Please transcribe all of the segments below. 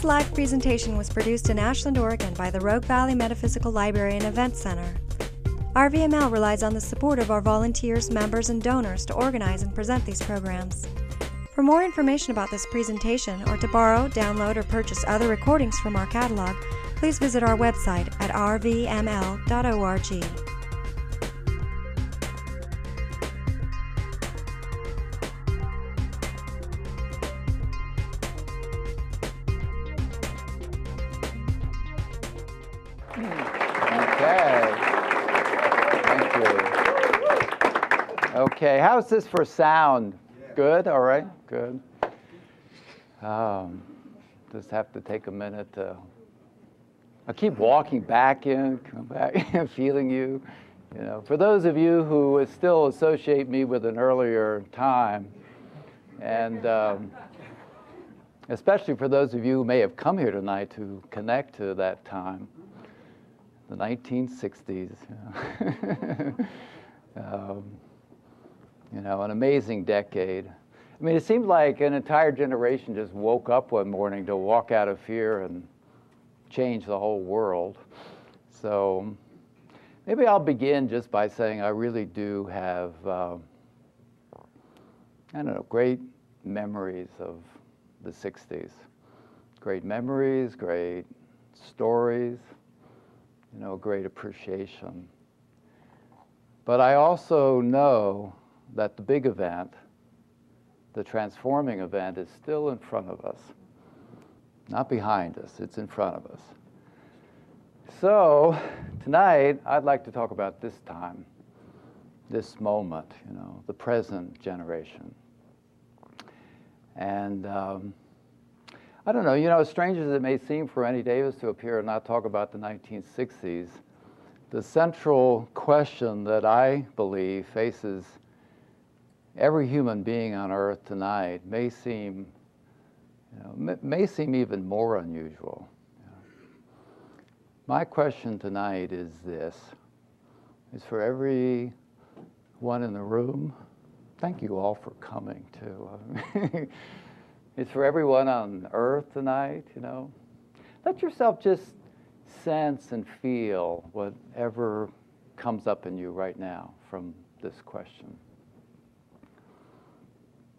This live presentation was produced in Ashland, Oregon by the Rogue Valley Metaphysical Library and Event Center. RVML relies on the support of our volunteers, members, and donors to organize and present these programs. For more information about this presentation, or to borrow, download, or purchase other recordings from our catalog, please visit our website at rvml.org. Okay, how's this for sound? Good, all right, good. Just have to take a minute to, I keep walking back in, come back, feeling you. You know, for those of you who still associate me with an earlier time, and especially for those of you who may have come here tonight to connect to that time, the 1960s. You know, an amazing decade. I mean, it seemed like an entire generation just woke up one morning to walk out of fear and change the whole world. So maybe I'll begin just by saying I really do have, I don't know, great memories of the 60s. Great memories, great stories, you know, great appreciation. But I also know that the big event, the transforming event, is still in front of us. Not behind us, it's in front of us. So tonight, I'd like to talk about this time, this moment, you know, the present generation. And I don't know, you know, as strange as it may seem for Rennie Davis to appear and not talk about the 1960s, the central question that I believe faces every human being on Earth tonight may seem, you know, may seem even more unusual. You know. My question tonight is this: is for every one in the room. Thank you all for coming too. It's for everyone on Earth tonight. You know, let yourself just sense and feel whatever comes up in you right now from this question.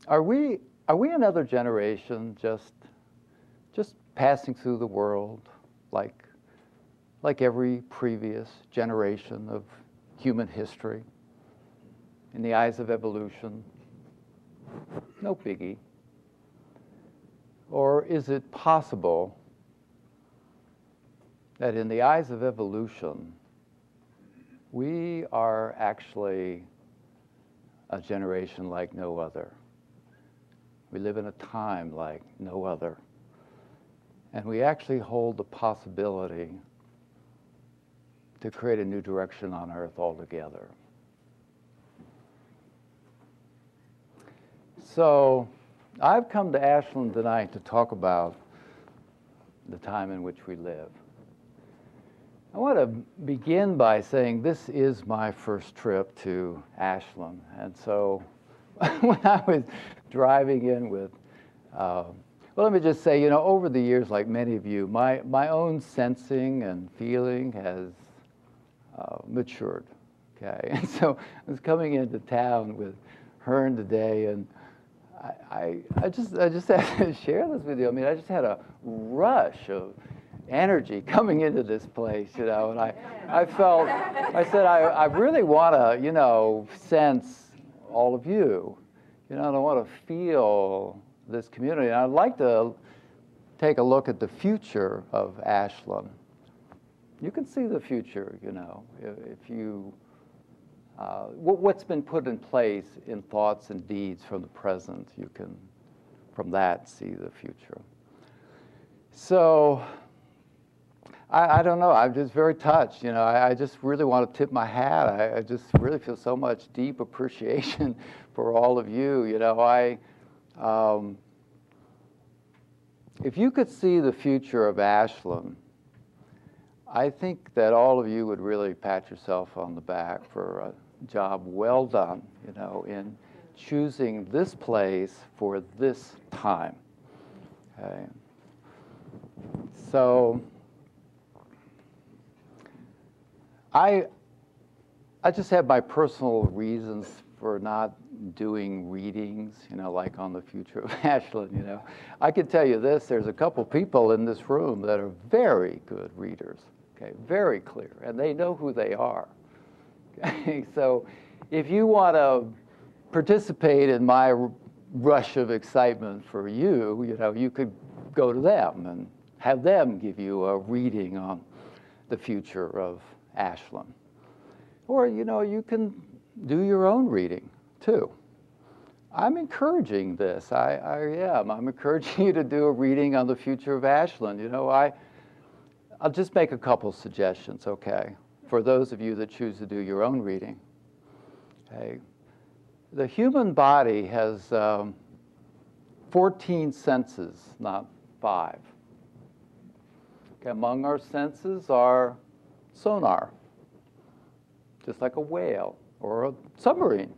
Are we another generation just passing through the world like every previous generation of human history? In the eyes of evolution, no biggie. Or is it possible that in the eyes of evolution, we are actually a generation like no other? We live in a time like no other. And we actually hold the possibility to create a new direction on Earth altogether. So I've come to Ashland tonight to talk about the time in which we live. I want to begin by saying this is my first trip to Ashland. And so when I was driving in with, well, let me just say, you know, over the years, like many of you, my own sensing and feeling has matured, okay? And so I was coming into town with Hearn today, and I just had to share this with you. I mean, I just had a rush of energy coming into this place, you know, and I felt, I said, I really want to, you know, sense all of you, you know, and I want to feel this community. And I'd like to take a look at the future of Ashland. You can see the future, you know, if you, what's been put in place in thoughts and deeds from the present, you can, from that, see the future. So, I don't know, I'm just very touched, you know, I just really want to tip my hat. I just really feel so much deep appreciation for all of you, you know. If you could see the future of Ashland, I think that all of you would really pat yourself on the back for a job well done, you know, in choosing this place for this time, okay? So I just have my personal reasons for not doing readings, like on the future of Ashland, I can tell you this, there's a couple people in this room that are very good readers, okay, very clear, and they know who they are. Okay? So if you want to participate in my rush of excitement for you, you could go to them and have them give you a reading on the future of Ashland. Or, you can do your own reading, too. I'm encouraging this. I am. I'm encouraging you to do a reading on the future of Ashland. I'll just make a couple suggestions, okay, for those of you that choose to do your own reading. Okay. The human body has 14 senses, not 5. Okay, among our senses are sonar, just like a whale or a submarine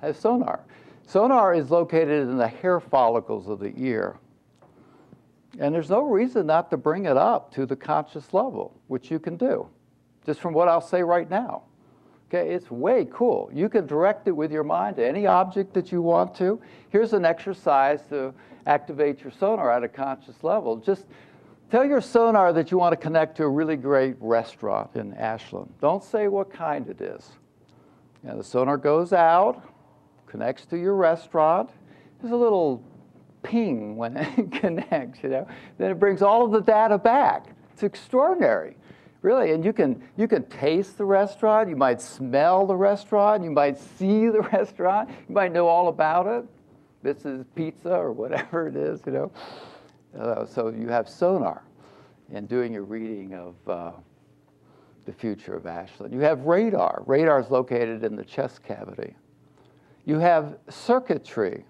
has sonar. Sonar is located in the hair follicles of the ear. And there's no reason not to bring it up to the conscious level, which you can do, just from what I'll say right now. Okay, it's way cool. You can direct it with your mind to any object that you want to. Here's an exercise to activate your sonar at a conscious level. Just tell your sonar that you want to connect to a really great restaurant in Ashland. Don't say what kind it is. The sonar goes out, connects to your restaurant. There's a little ping when it connects, Then it brings all of the data back. It's extraordinary, really. And you can taste the restaurant. You might smell the restaurant. You might see the restaurant. You might know all about it. This is pizza or whatever it is, So you have sonar in doing your reading of the future of Ashland. You have radar. Radar is located in the chest cavity. You have circuitry.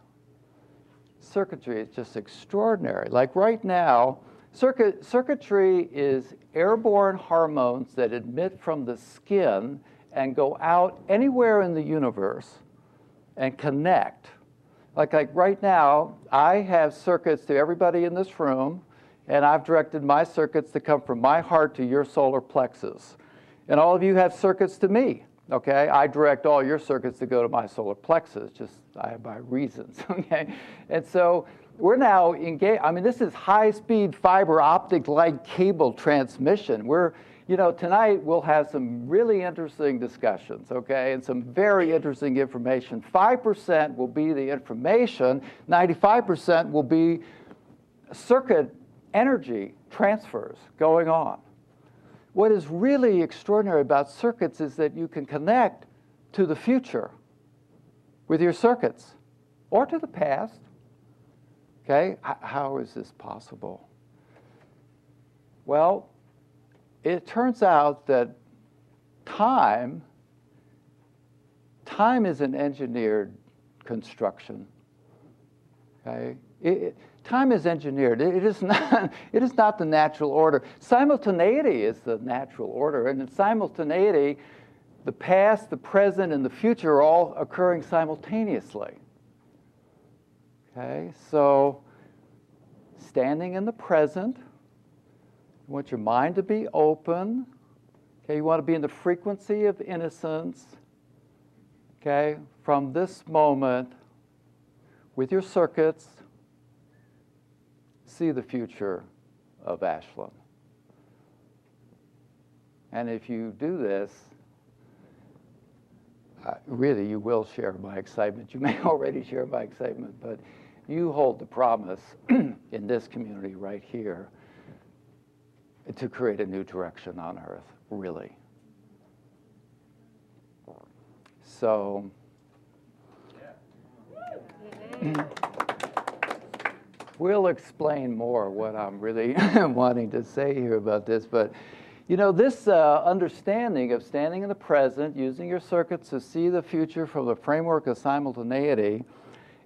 Circuitry is just extraordinary. Like right now, circuitry is airborne hormones that emit from the skin and go out anywhere in the universe and connect. Like right now, I have circuits to everybody in this room, and I've directed my circuits to come from my heart to your solar plexus. And all of you have circuits to me, okay? I direct all your circuits to go to my solar plexus, just I have my reasons, okay? And so we're now engaged. I mean, this is high-speed fiber optic-like cable transmission. Tonight we'll have some really interesting discussions, okay, and some very interesting information. 5% will be the information, 95% will be circuit energy transfers going on. What is really extraordinary about circuits is that you can connect to the future with your circuits, or to the past. Okay, how is this possible? Well, it turns out that time is an engineered construction. Okay, time is engineered. It is not the natural order. Simultaneity is the natural order, and in simultaneity, the past, the present, and the future are all occurring simultaneously. Okay, so standing in the present, you want your mind to be open. Okay, you want to be in the frequency of innocence. Okay, from this moment, with your circuits, see the future of Ashland. And if you do this, really, you will share my excitement. You may already share my excitement, but you hold the promise in this community right here to create a new direction on Earth, really. So, we'll explain more what I'm really wanting to say here about this, but this understanding of standing in the present, using your circuits to see the future from the framework of simultaneity,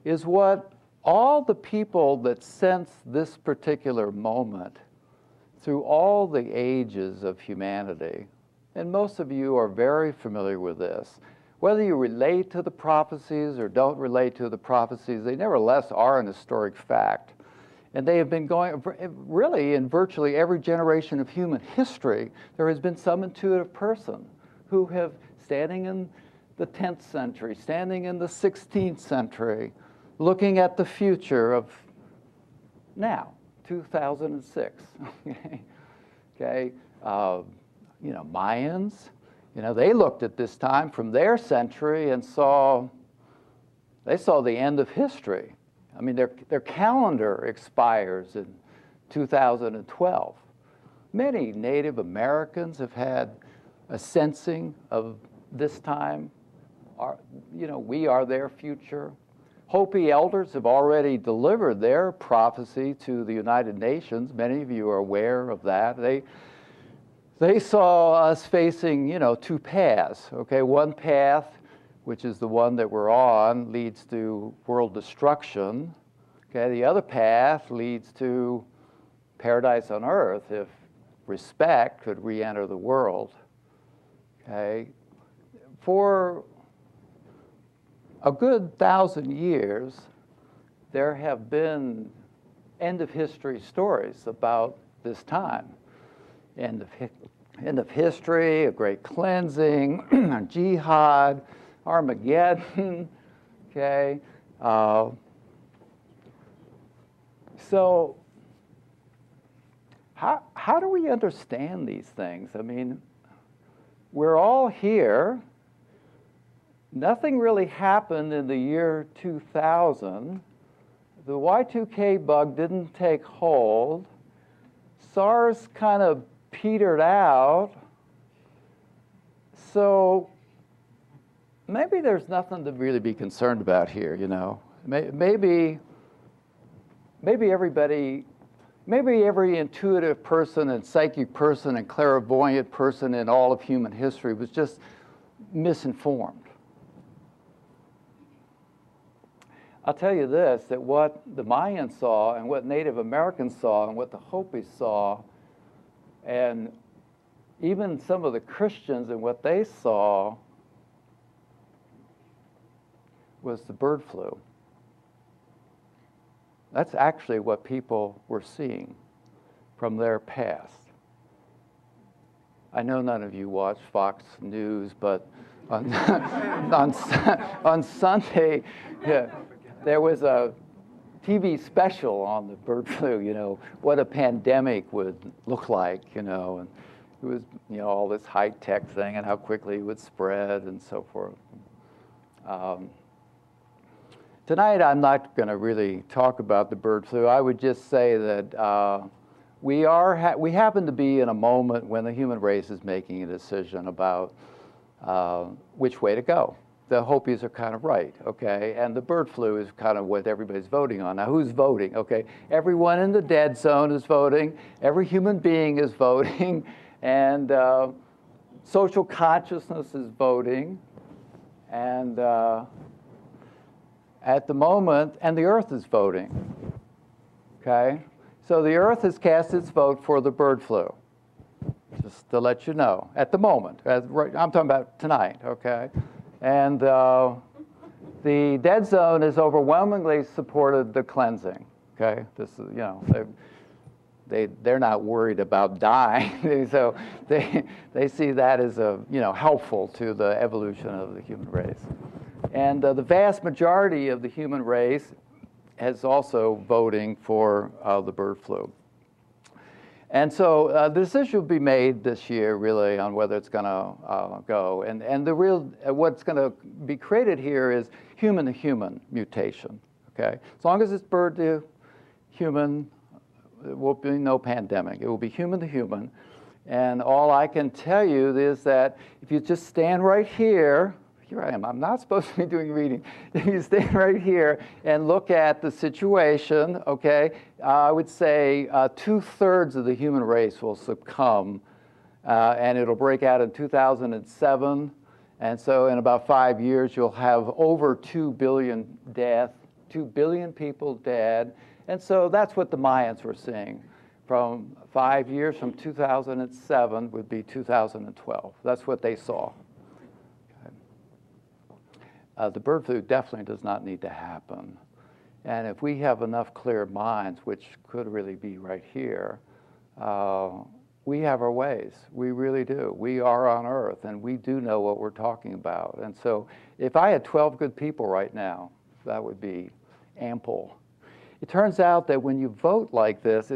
is what all the people that sense this particular moment through all the ages of humanity, and most of you are very familiar with this, whether you relate to the prophecies or don't relate to the prophecies, they nevertheless are an historic fact. And they have been going, really, in virtually every generation of human history, there has been some intuitive person who have, standing in the 10th century, standing in the 16th century, looking at the future of now, 2006. Okay, you know, Mayans, you know, they looked at this time from their century and they saw the end of history. I mean, their calendar expires in 2012. Many Native Americans have had a sensing of this time. You know, we are their future. Hopi elders have already delivered their prophecy to the United Nations. Many of you are aware of that. They saw us facing, you know, two paths. Okay, one path, which is the one that we're on, leads to world destruction. Okay, the other path leads to paradise on earth if respect could re-enter the world. Okay, for a good 1,000 years, there have been end of history stories about this time. End of history, a great cleansing, jihad, Armageddon, okay? So how do we understand these things? I mean, we're all here. Nothing really happened in the year 2000. The Y2K bug didn't take hold. SARS kind of petered out. So maybe there's nothing to really be concerned about here, you know. Maybe everybody, maybe every intuitive person and psychic person and clairvoyant person in all of human history was just misinformed. I'll tell you this, that what the Mayans saw and what Native Americans saw and what the Hopis saw, and even some of the Christians and what they saw, was the bird flu. That's actually what people were seeing from their past. I know none of you watch Fox News, but on Sunday, yeah, there was a TV special on the bird flu, you know, what a pandemic would look like, you know, and it was, you know, all this high-tech thing and how quickly it would spread and so forth. Tonight, I'm not going to really talk about the bird flu. I would just say that we happen to be in a moment when the human race is making a decision about which way to go. The Hopis are kind of right, okay? And the bird flu is kind of what everybody's voting on. Now, who's voting, okay? Everyone in the dead zone is voting. Every human being is voting. And social consciousness is voting. And at the moment, and the earth is voting, okay? So the earth has cast its vote for the bird flu, just to let you know, at the moment. I'm talking about tonight, okay? And the dead zone has overwhelmingly supported the cleansing, okay? This is, you know, they're not worried about dying, so they see that as helpful to the evolution of the human race. And the vast majority of the human race is also voting for the bird flu. And so the decision will be made this year, really, on whether it's going to go. And the real, what's going to be created here is human-to-human mutation, okay? As long as it's bird to human, there will be no pandemic. It will be human-to-human. And all I can tell you is that if you just stand right here I am. I'm not supposed to be doing reading. If you stand right here and look at the situation, okay, I would say 2/3 of the human race will succumb, and it'll break out in 2007. And so in about 5 years, you'll have over 2 billion deaths, 2 billion people dead. And so that's what the Mayans were seeing. From 5 years from 2007 would be 2012. That's what they saw. The bird flu definitely does not need to happen. And if we have enough clear minds, which could really be right here, we have our ways. We really do. We are on Earth, and we do know what we're talking about. And so if I had 12 good people right now, that would be ample. It turns out that when you vote like this,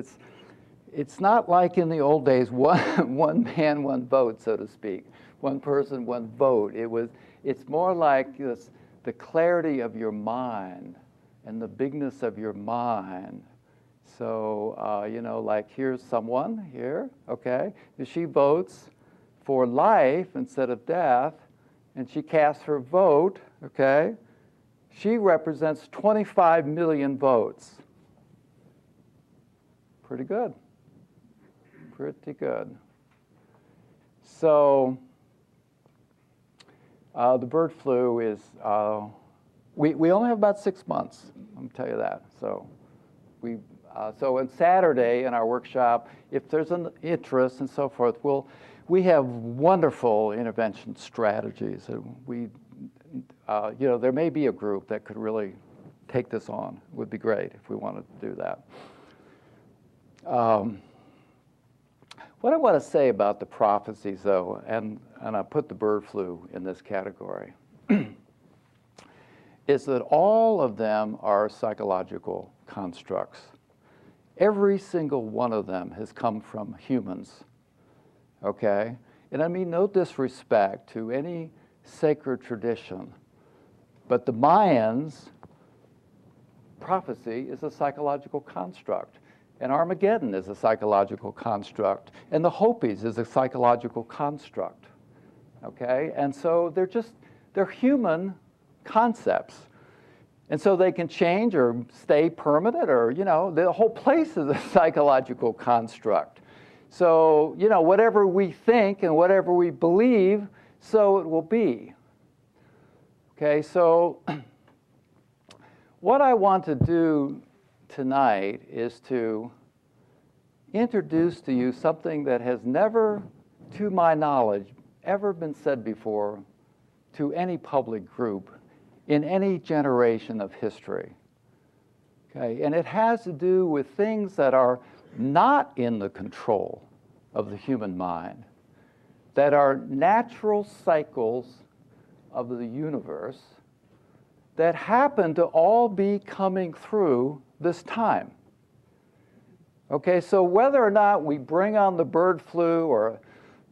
it's not like in the old days, one man, one vote, so to speak. One person, one vote. It's more like this, the clarity of your mind and the bigness of your mind. So, you know, like here's someone here, okay? She votes for life instead of death, and she casts her vote, okay? She represents 25 million votes. Pretty good. Pretty good. So, the bird flu is, we only have about 6 months, let me tell you that. So, so on Saturday in our workshop, if there's an interest and so forth, we have wonderful intervention strategies. You know, there may be a group that could really take this on. It would be great if we wanted to do that. What I want to say about the prophecies, though, and I put the bird flu in this category, is that all of them are psychological constructs. Every single one of them has come from humans, okay? And I mean no disrespect to any sacred tradition, but the Mayans' prophecy is a psychological construct, and Armageddon is a psychological construct, and the Hopis is a psychological construct, okay? And so they're human concepts. And so they can change or stay permanent, or, you know, the whole place is a psychological construct. So, you know, whatever we think and whatever we believe, so it will be. Okay, so what I want to do tonight is to introduce to you something that has never, to my knowledge, ever been said before to any public group in any generation of history. Okay, and it has to do with things that are not in the control of the human mind, that are natural cycles of the universe that happen to all be coming through this time. Okay, so whether or not we bring on the bird flu or,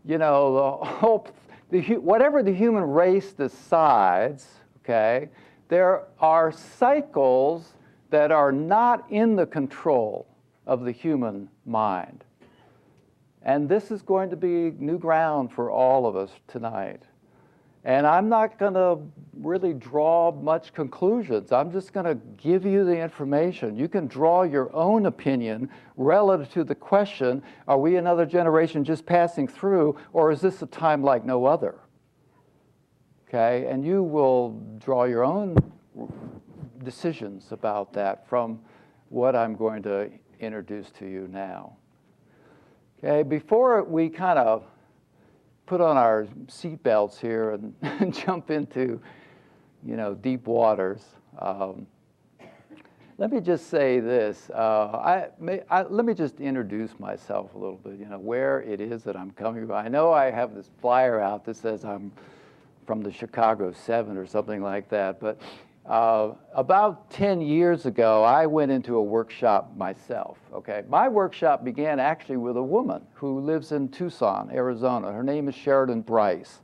you know, whatever the human race decides, okay, there are cycles that are not in the control of the human mind. And this is going to be new ground for all of us tonight. And I'm not going to really draw much conclusions. I'm just going to give you the information. You can draw your own opinion relative to the question, are we another generation just passing through, or is this a time like no other? Okay, and you will draw your own decisions about that from what I'm going to introduce to you now. Okay, before we kind of put on our seat belts here and jump into, you know, deep waters, let me just say this. Let me just introduce myself a little bit, you know, where it is that I'm coming from. I know I have this flyer out that says I'm from the Chicago 7 or something like that, but about 10 years ago, I went into a workshop myself, okay? My workshop began actually with a woman who lives in Tucson, Arizona. Her name is Sheridan Bryce,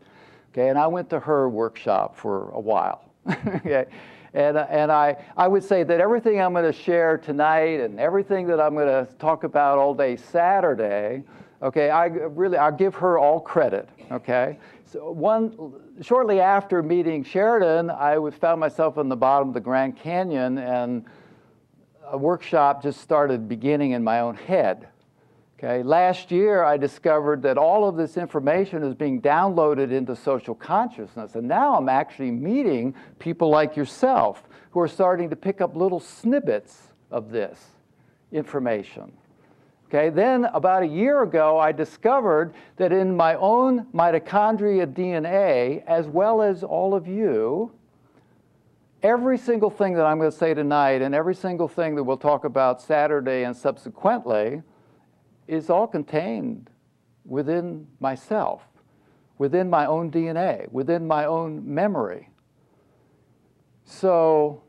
okay? And I went to her workshop for a while, okay? And I would say that everything I'm going to share tonight and everything that I'm going to talk about all day Saturday, okay, I'll give her all credit, okay? So shortly after meeting Sheridan, I found myself in the bottom of the Grand Canyon, and a workshop just started beginning in my own head. Okay, last year I discovered that all of this information is being downloaded into social consciousness, and now I'm actually meeting people like yourself who are starting to pick up little snippets of this information. Okay, then about a year ago, I discovered that in my own mitochondria DNA, as well as all of you, every single thing that I'm going to say tonight and every single thing that we'll talk about Saturday and subsequently is all contained within myself, within my own DNA, within my own memory. So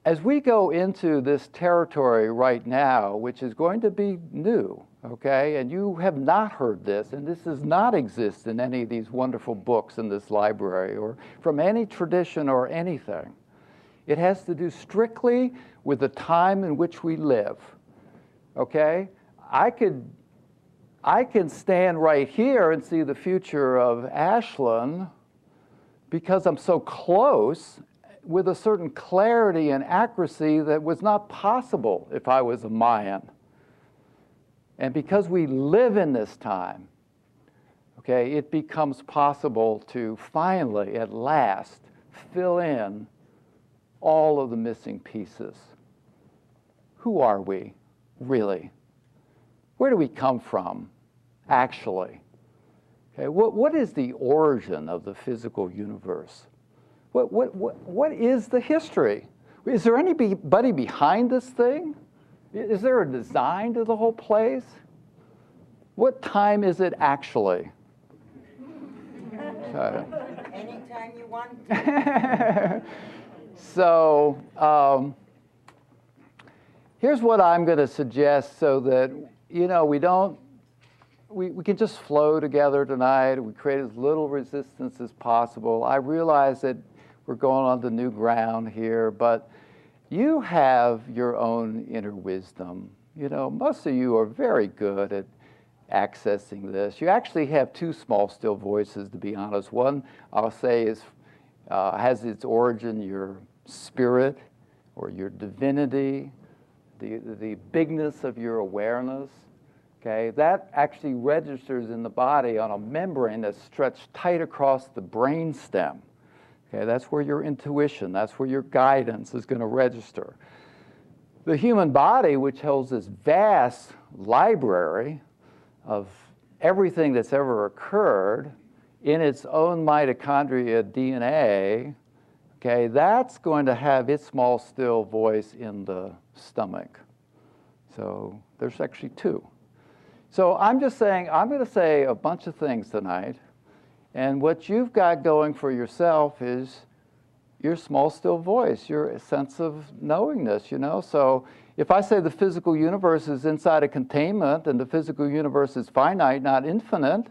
as we go into this territory right now, which is going to be new, okay, and you have not heard this, and this does not exist in any of these wonderful books in this library or from any tradition or anything. It has to do strictly with the time in which we live, okay? I can stand right here and see the future of Ashland because I'm so close with a certain clarity and accuracy that was not possible if I was a Mayan. And because we live in this time, okay, it becomes possible to finally, at last, fill in all of the missing pieces. Who are we, really? Where do we come from, actually? Okay, what is the origin of the physical universe? What is the history? Is there anybody behind this thing? Is there a design to the whole place? What time is it actually? Anytime you want. So here's what I'm going to suggest so that, you know, we can just flow together tonight. We create as little resistance as possible. I realize that we're going on to new ground here, but you have your own inner wisdom. You know, most of you are very good at accessing this. You actually have two small, still voices, to be honest. One, I'll say, has its origin your spirit or your divinity, the bigness of your awareness. Okay, that actually registers in the body on a membrane that's stretched tight across the brain stem. Okay, that's where your intuition, that's where your guidance is going to register. The human body, which holds this vast library of everything that's ever occurred in its own mitochondria DNA, okay, that's going to have its small, still voice in the stomach. So there's actually two. So I'm just saying, I'm going to say a bunch of things tonight. And what you've got going for yourself is your small, still voice, your sense of knowingness, you know. So if I say the physical universe is inside a containment and the physical universe is finite, not infinite,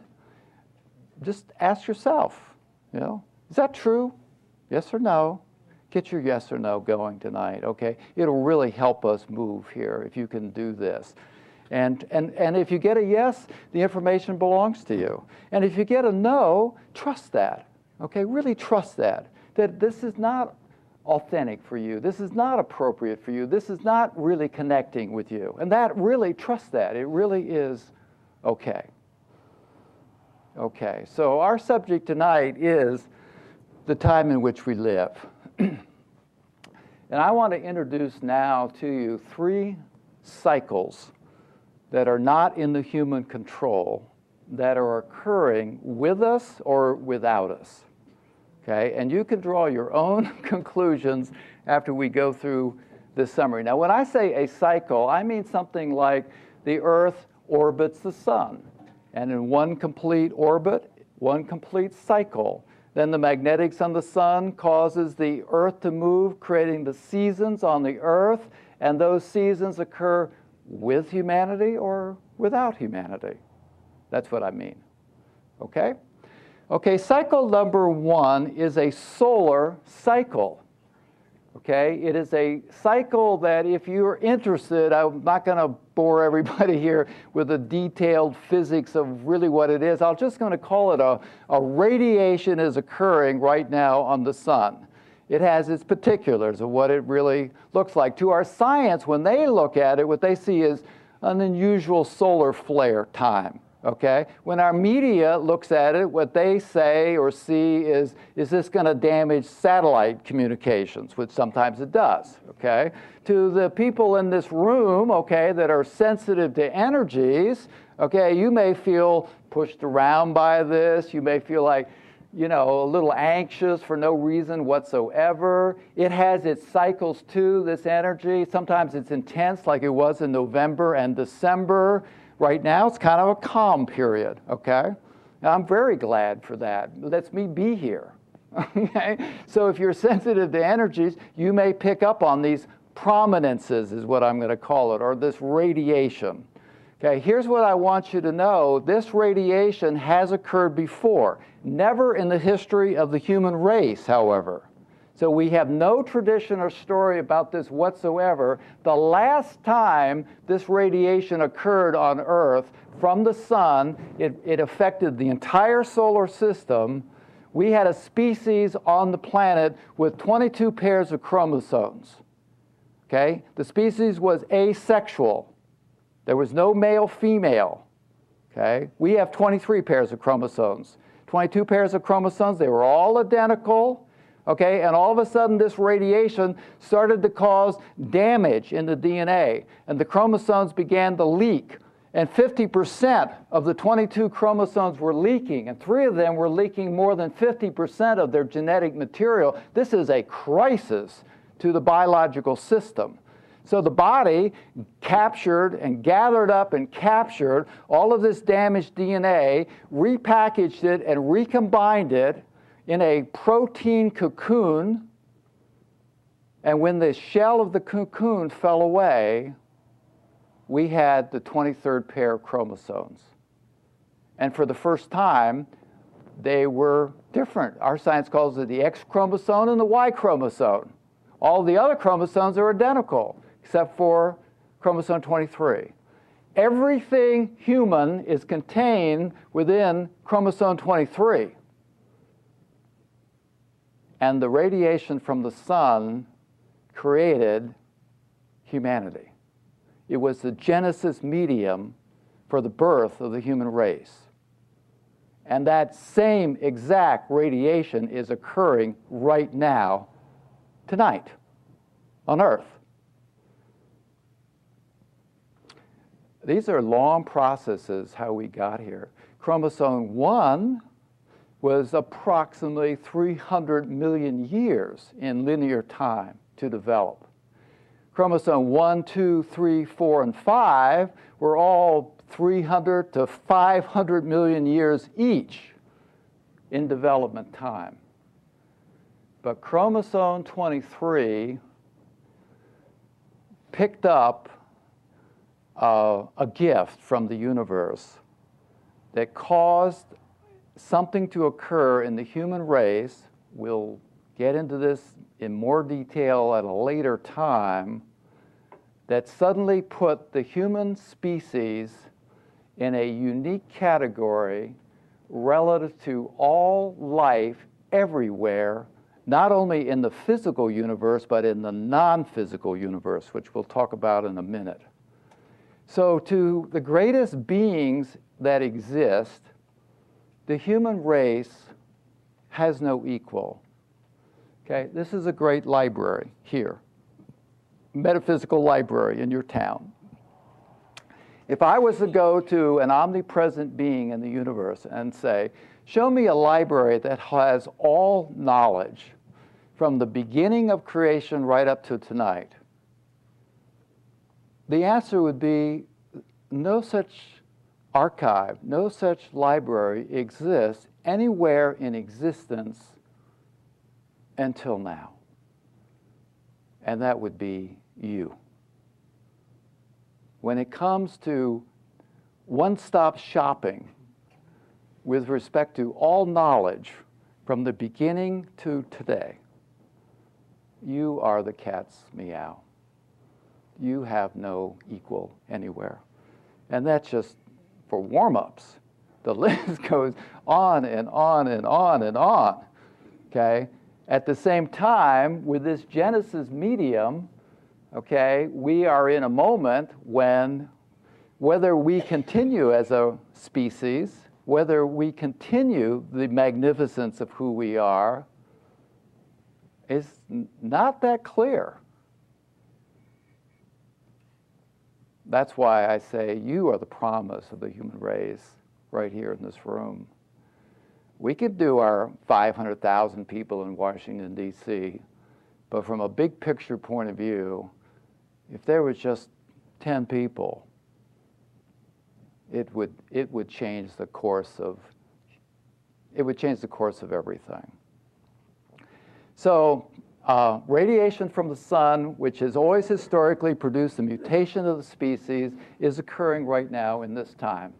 just ask yourself, you know, is that true? Yes or no? Get your yes or no going tonight, okay? It'll really help us move here if you can do this. And if you get a yes, the information belongs to you. And if you get a no, trust that, okay? Really trust that this is not authentic for you. This is not appropriate for you. This is not really connecting with you. And that really, trust that. It really is okay. Okay, so our subject tonight is the time in which we live. And I want to introduce now to you 3 cycles that are not in the human control, that are occurring with us or without us. Okay, and you can draw your own conclusions after we go through this summary. Now, when I say a cycle, I mean something like the Earth orbits the sun, and in one complete orbit, one complete cycle, then the magnetics on the sun causes the Earth to move, creating the seasons on the Earth, and those seasons occur with humanity or without humanity. That's what I mean, okay? Okay, cycle number 1 is a solar cycle, okay? It is a cycle that if you're interested, I'm not going to bore everybody here with the detailed physics of really what it is. I'm just going to call it a radiation is occurring right now on the sun. It has its particulars of what it really looks like. To our science, when they look at it, what they see is an unusual solar flare time, okay? When our media looks at it, what they say or see is this going to damage satellite communications, which sometimes it does, okay? To the people in this room, okay, that are sensitive to energies, okay, you may feel pushed around by this. You may feel like you know, a little anxious for no reason whatsoever. It has its cycles too, this energy. Sometimes it's intense like it was in November and December. Right now it's kind of a calm period, okay? And I'm very glad for that. It lets me be here, okay? So if you're sensitive to energies, you may pick up on these prominences is what I'm going to call it, or this radiation. Okay, here's what I want you to know. This radiation has occurred before, never in the history of the human race, however. So we have no tradition or story about this whatsoever. The last time this radiation occurred on Earth from the sun, it affected the entire solar system. We had a species on the planet with 22 pairs of chromosomes. Okay, the species was asexual. There was no male-female, okay? We have 23 pairs of chromosomes. 22 pairs of chromosomes, they were all identical, okay? And all of a sudden, this radiation started to cause damage in the DNA, and the chromosomes began to leak. And 50% of the 22 chromosomes were leaking, and 3 of them were leaking more than 50% of their genetic material. This is a crisis to the biological system. So the body captured and gathered up and captured all of this damaged DNA, repackaged it and recombined it in a protein cocoon. And when the shell of the cocoon fell away, we had the 23rd pair of chromosomes. And for the first time, they were different. Our science calls it the X chromosome and the Y chromosome. All the other chromosomes are identical, except for chromosome 23. Everything human is contained within chromosome 23. And the radiation from the sun created humanity. It was the genesis medium for the birth of the human race. And that same exact radiation is occurring right now, tonight, on Earth. These are long processes, how we got here. Chromosome 1 was approximately 300 million years in linear time to develop. Chromosome 1, 2, 3, 4, and 5 were all 300 to 500 million years each in development time. But chromosome 23 picked up a gift from the universe that caused something to occur in the human race. We'll get into this in more detail at a later time, that suddenly put the human species in a unique category relative to all life everywhere, not only in the physical universe, but in the non-physical universe, which we'll talk about in a minute. So to the greatest beings that exist, the human race has no equal. Okay, this is a great library here, metaphysical library in your town. If I was to go to an omnipresent being in the universe and say, show me a library that has all knowledge from the beginning of creation right up to tonight, the answer would be no such archive, no such library exists anywhere in existence until now. And that would be you. When it comes to one-stop shopping with respect to all knowledge from the beginning to today, you are the cat's meow. You have no equal anywhere. And that's just for warm-ups. The list goes on and on and on and on, okay? At the same time, with this Genesis medium, okay, we are in a moment when whether we continue as a species, whether we continue the magnificence of who we are, is not that clear. That's why I say you are the promise of the human race right here in this room. We could do our 500,000 people in Washington, D.C., but from a big picture point of view, if there was just 10 people, it would change the course of everything. So radiation from the sun, which has always historically produced a mutation of the species, is occurring right now in this time.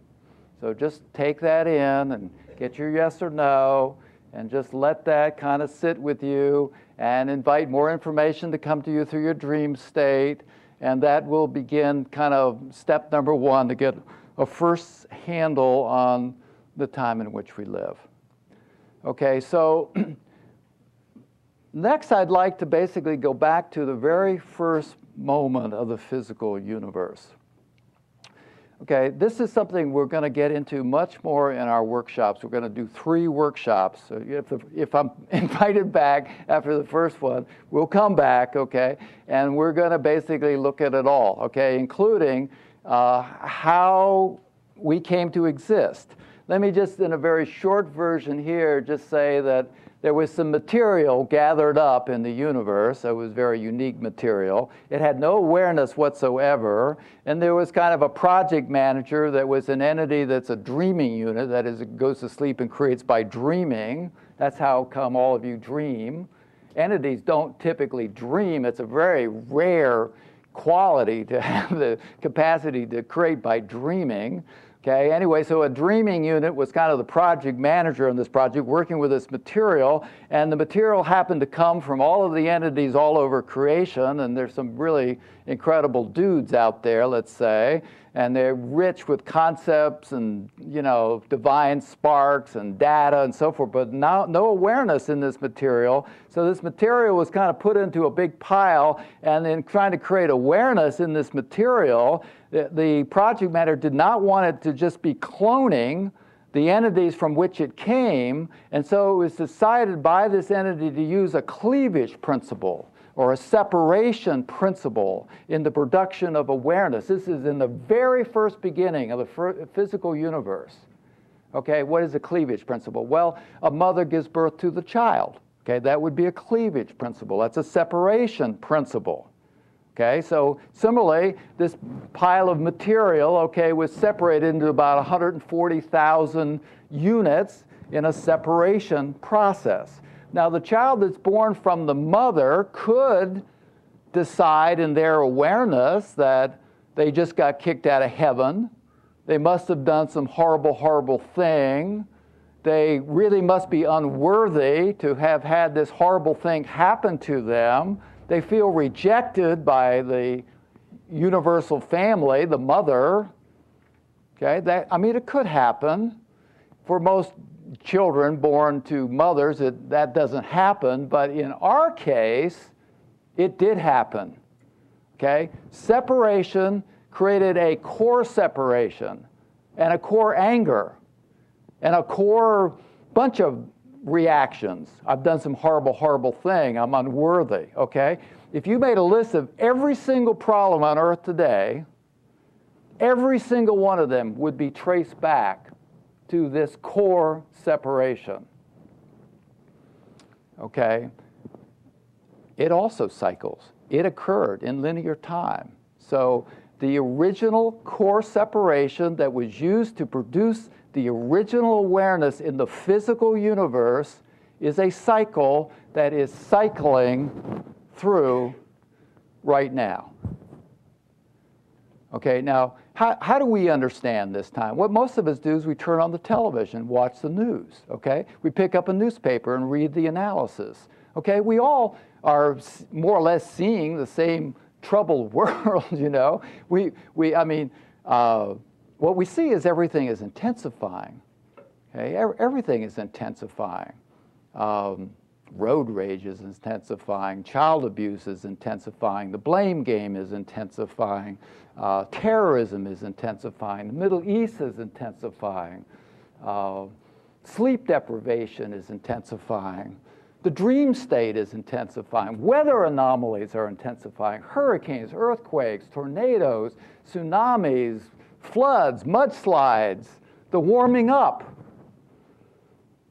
So just take that in and get your yes or no, and just let that kind of sit with you, and invite more information to come to you through your dream state, and that will begin kind of step number one to get a first handle on the time in which we live. Okay, so next I'd like to basically go back to the very first moment of the physical universe. Okay, this is something we're going to get into much more in our workshops. We're going to do 3 workshops. So if I'm invited back after the first one, we'll come back, okay? And we're going to basically look at it all, okay, including how we came to exist. Let me just, in a very short version here, just say that there was some material gathered up in the universe. It was very unique material. It had no awareness whatsoever. And there was kind of a project manager that was an entity that's a dreaming unit. That is, it goes to sleep and creates by dreaming. That's how come all of you dream. Entities don't typically dream. It's a very rare quality to have the capacity to create by dreaming. Okay, anyway, so a dreaming unit was kind of the project manager on this project, working with this material, and the material happened to come from all of the entities all over creation, and there's some really incredible dudes out there, let's say, and they're rich with concepts and, you know, divine sparks and data and so forth, but no awareness in this material. So this material was kind of put into a big pile, and in trying to create awareness in this material, the project manager did not want it to just be cloning the entities from which it came, and so it was decided by this entity to use a cleavage principle or a separation principle in the production of awareness. This is in the very first beginning of the physical universe. Okay, what is a cleavage principle? Well, a mother gives birth to the child. Okay, that would be a cleavage principle. That's a separation principle. Okay, so similarly, this pile of material, okay, was separated into about 140,000 units in a separation process. Now, the child that's born from the mother could decide in their awareness that they just got kicked out of heaven. They must have done some horrible, horrible thing. They really must be unworthy to have had this horrible thing happen to them. They feel rejected by the universal family, the mother. Okay, it could happen. For most children born to mothers, that doesn't happen, but in our case, it did happen. Okay, separation created a core separation, and a core anger, and a core bunch of reactions. I've done some horrible, horrible thing. I'm unworthy, okay? If you made a list of every single problem on earth today, every single one of them would be traced back to this core separation, okay? It also cycles. It occurred in linear time. So the original core separation that was used to produce the original awareness in the physical universe is a cycle that is cycling through right now. Okay, now, how do we understand this time? What most of us do is we turn on the television, watch the news, okay? We pick up a newspaper and read the analysis, okay? We all are more or less seeing the same troubled world, you know? What we see is everything is intensifying. Okay? Everything is intensifying. Road rage is intensifying. Child abuse is intensifying. The blame game is intensifying. Terrorism is intensifying. The Middle East is intensifying. Sleep deprivation is intensifying. The dream state is intensifying. Weather anomalies are intensifying. Hurricanes, earthquakes, tornadoes, tsunamis, floods, mudslides, the warming up.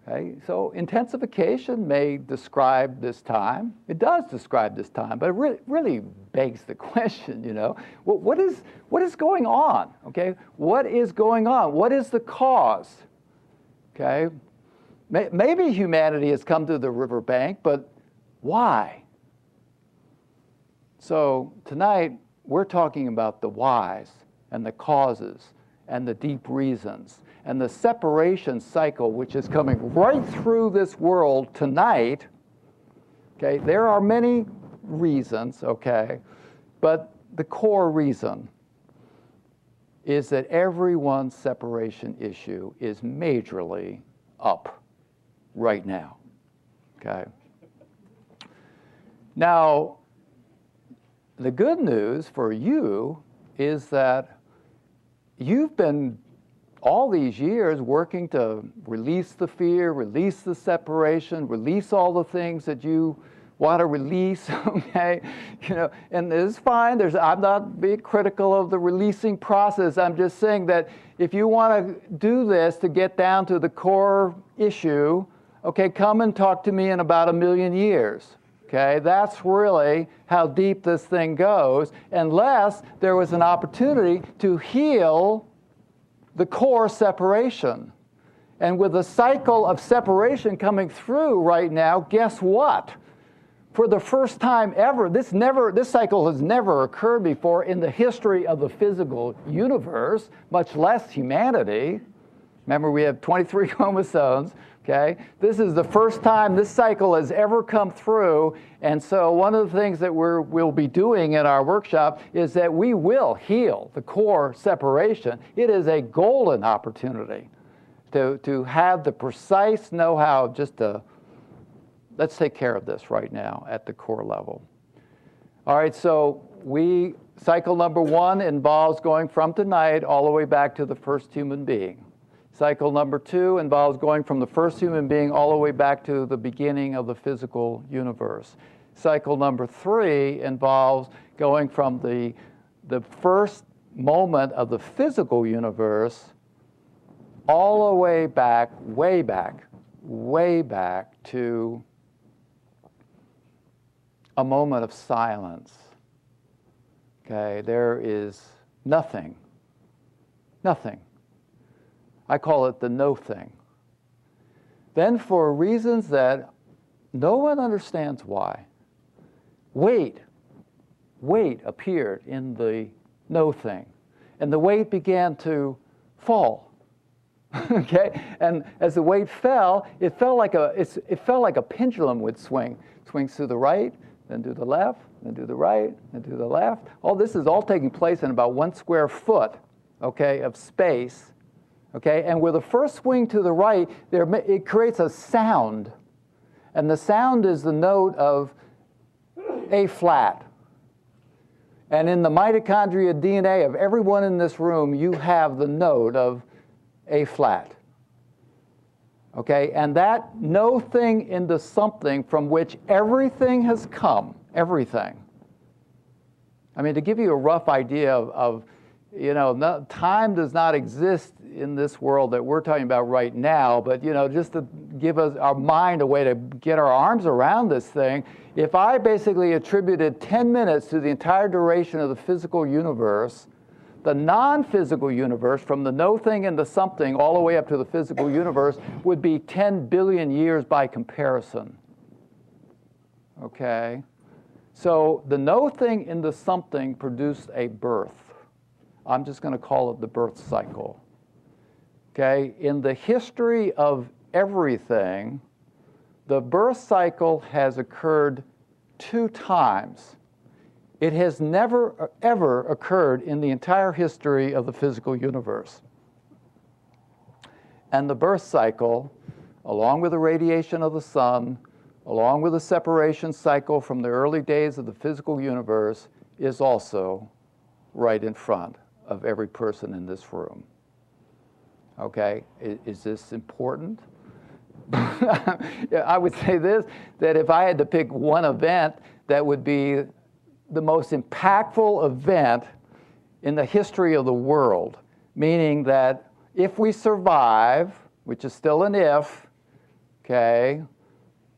Okay, so intensification may describe this time. It does describe this time, but it really begs the question, what is going on? Okay, what is going on? What is the cause? Okay, maybe humanity has come to the riverbank, but why? So tonight we're talking about the whys and the causes and the deep reasons and the separation cycle which is coming right through this world tonight. Okay, there are many reasons, okay, but the core reason is that everyone's separation issue is majorly up right now, okay? Now, the good news for you is that you've been all these years working to release the fear, release the separation, release all the things that you want to release, okay? And it's fine. I'm not being critical of the releasing process. I'm just saying that if you want to do this to get down to the core issue, okay, come and talk to me in about 1 million years. Okay, that's really how deep this thing goes, unless there was an opportunity to heal the core separation. And with the cycle of separation coming through right now, guess what? For the first time ever, this cycle has never occurred before in the history of the physical universe, much less humanity. Remember, we have 23 chromosomes. Okay, this is the first time this cycle has ever come through, and so one of the things that we'll be doing in our workshop is that we will heal the core separation. It is a golden opportunity to have the precise know-how just to, let's take care of this right now at the core level. All right, so cycle number 1 involves going from tonight all the way back to the first human being. Cycle number 2 involves going from the first human being all the way back to the beginning of the physical universe. Cycle number 3 involves going from the first moment of the physical universe all the way back, way back to a moment of silence. Okay, there is nothing. I call it the no thing. Then, for reasons that no one understands why, weight appeared in the no thing. And the weight began to fall. Okay? And as the weight fell, it felt like a pendulum would swing. It swings to the right, then to the left, then to the right, then to the left. This is all taking place in about 1 square foot, okay, of space. Okay, and with the first swing to the right, it creates a sound. And the sound is the note of A flat. And in the mitochondria DNA of everyone in this room, you have the note of A flat. Okay, and that no thing into something from which everything has come, everything. I mean, to give you a rough idea of time does not exist in this world that we're talking about right now, but just to give us our mind a way to get our arms around this thing, if I basically attributed 10 minutes to the entire duration of the physical universe, the non-physical universe, from the no thing into something all the way up to the physical universe, would be 10 billion years by comparison. Okay? So the no thing into something produced a birth. I'm just going to call it the birth cycle. Okay? In the history of everything, the birth cycle has occurred 2 times. It has never, ever occurred in the entire history of the physical universe. And the birth cycle, along with the radiation of the sun, along with the separation cycle from the early days of the physical universe, is also right in front of every person in this room. Okay, is this important? I would say this, that if I had to pick one event that would be the most impactful event in the history of the world, meaning that if we survive, which is still an if, okay,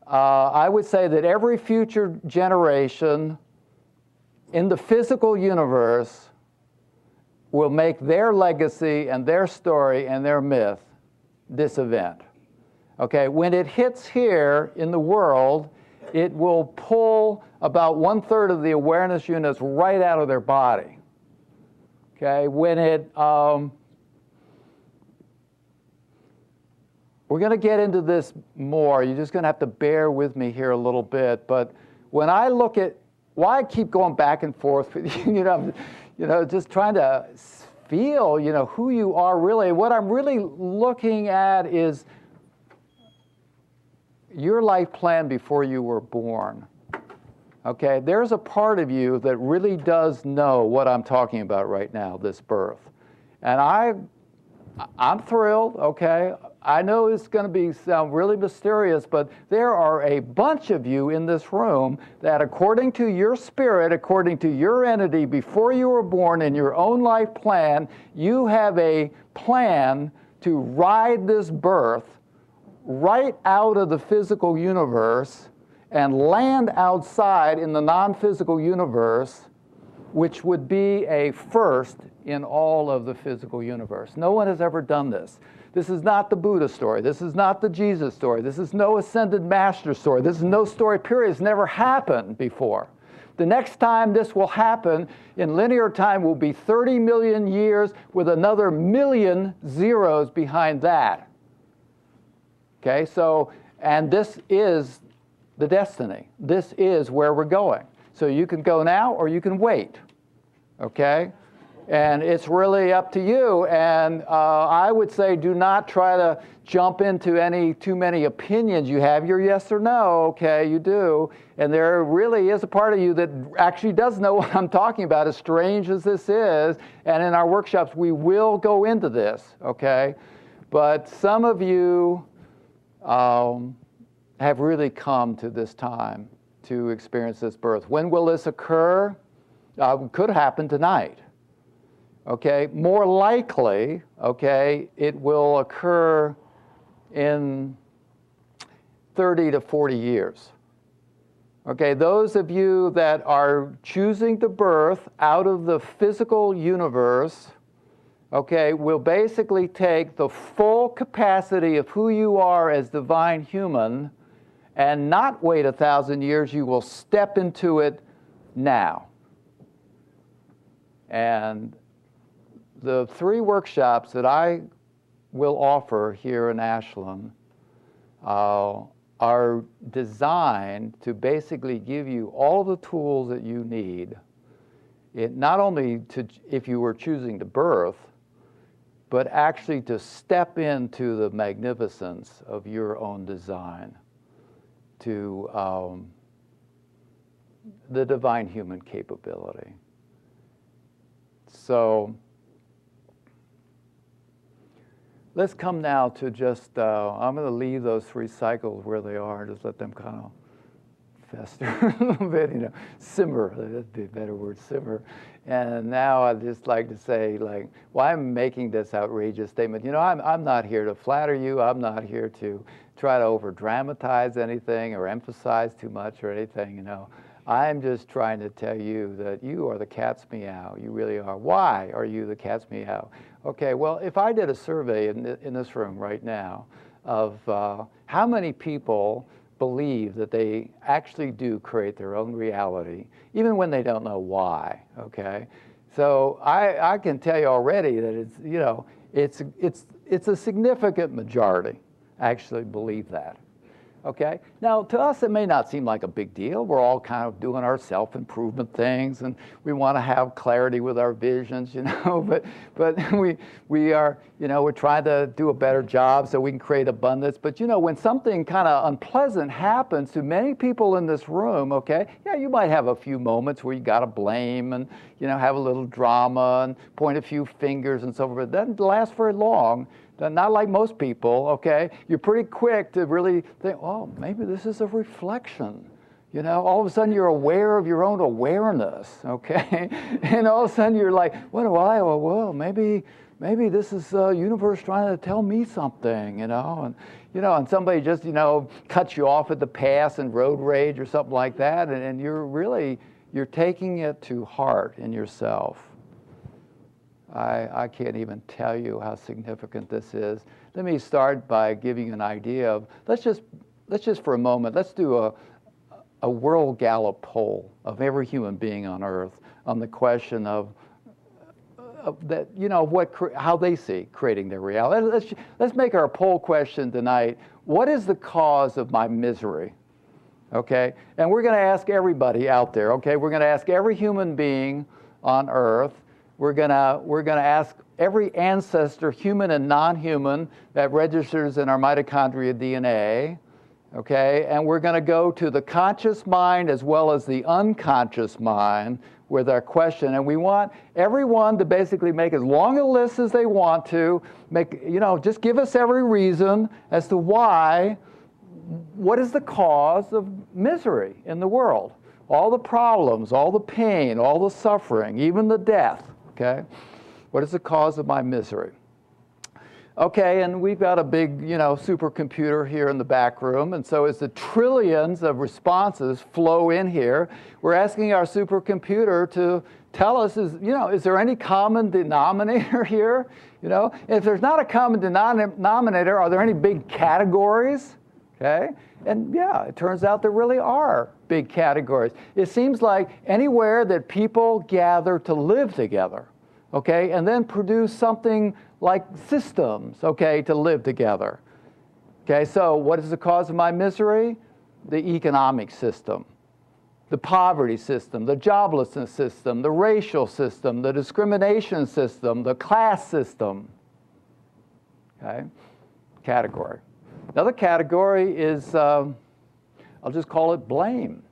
I would say that every future generation in the physical universe will make their legacy and their story and their myth this event. Okay, when it hits here in the world, it will pull about 1/3 of the awareness units right out of their body. Okay, when it, we're going to get into this more. You're just going to have to bear with me here a little bit. But when I look at why I keep going back and forth with you, just trying to feel, who you are really. What I'm really looking at is your life plan before you were born. Okay, there's a part of you that really does know what I'm talking about right now, this birth. And I'm thrilled, okay? I know it's going to sound really mysterious, but there are a bunch of you in this room that according to your spirit, according to your entity, before you were born in your own life plan, you have a plan to ride this birth right out of the physical universe and land outside in the non-physical universe, which would be a first in all of the physical universe. No one has ever done this. This is not the Buddha story. This is not the Jesus story. This is no ascended master story. This is no story period. It's never happened before. The next time this will happen in linear time will be 30 million years with another million zeros behind that. Okay, so, and this is the destiny. This is where we're going. So you can go now or you can wait, okay? And it's really up to you. And I would say do not try to jump into too many opinions. You have your yes or no, okay, you do. And there really is a part of you that actually does know what I'm talking about, as strange as this is. And in our workshops, we will go into this, okay? But some of you have really come to this time to experience this birth. When will this occur? Could happen tonight. Okay, more likely, okay, it will occur in 30 to 40 years. Okay, those of you that are choosing to birth out of the physical universe, okay, will basically take the full capacity of who you are as divine human and not wait 1,000 years. You will step into it now. And the 3 workshops that I will offer here in Ashland are designed to basically give you all the tools that you need, not only if you were choosing to birth, but actually to step into the magnificence of your own design, to the divine human capability. So let's come now to just, I'm going to leave those 3 cycles where they are, just let them kind of fester a little bit, simmer, that'd be a better word, simmer. And now I'd just like to say, why I'm making this outrageous statement. I'm not here to flatter you. I'm not here to try to over-dramatize anything or emphasize too much or anything, I'm just trying to tell you that you are the cat's meow. You really are. Why are you the cat's meow? Okay, well, if I did a survey in this room right now of how many people believe that they actually do create their own reality, even when they don't know why, okay? So I can tell you already that it's a significant majority actually believe that. Okay? Now, to us, it may not seem like a big deal. We're all kind of doing our self-improvement things, and we want to have clarity with our visions, but we are, we're trying to do a better job so we can create abundance. But, when something kind of unpleasant happens to many people in this room, okay, yeah, you might have a few moments where you got to blame and, have a little drama and point a few fingers and so forth. It doesn't last very long. Not like most people, okay? You're pretty quick to really think, oh, maybe this is a reflection, You know, all of a sudden you're aware of your own awareness, okay? And all of a sudden you're like, what do I? Well, maybe this is the universe trying to tell me something, and somebody just, cuts you off at the pass and road rage or something like that, and you're taking it to heart in yourself. I can't even tell you how significant this is. Let me start by giving you an idea of, let's just for a moment, let's do a World Gallup poll of every human being on Earth on the question of that, how they see creating their reality. Let's make our poll question tonight, what is the cause of my misery? Okay, and we're going to ask everybody out there, okay? We're going to ask every human being on Earth. We're going to ask every ancestor, human and non-human, that registers in our mitochondria DNA. Okay, and we're going to go to the conscious mind as well as the unconscious mind with our question. And we want everyone to basically make as long a list as they want to, just give us every reason as to what is the cause of misery in the world? All the problems, all the pain, all the suffering, even the death, okay? What is the cause of my misery? Okay, and we've got a big, supercomputer here in the back room, and so as the trillions of responses flow in here, we're asking our supercomputer to tell us, is there any common denominator here? If there's not a common denominator, are there any big categories? Okay, and yeah, it turns out there really are big categories. It seems like anywhere that people gather to live together, okay, and then produce something like systems, okay, to live together. Okay, so what is the cause of my misery? The economic system, the poverty system, the joblessness system, the racial system, the discrimination system, the class system. Okay, category. Another category is, I'll just call it blame.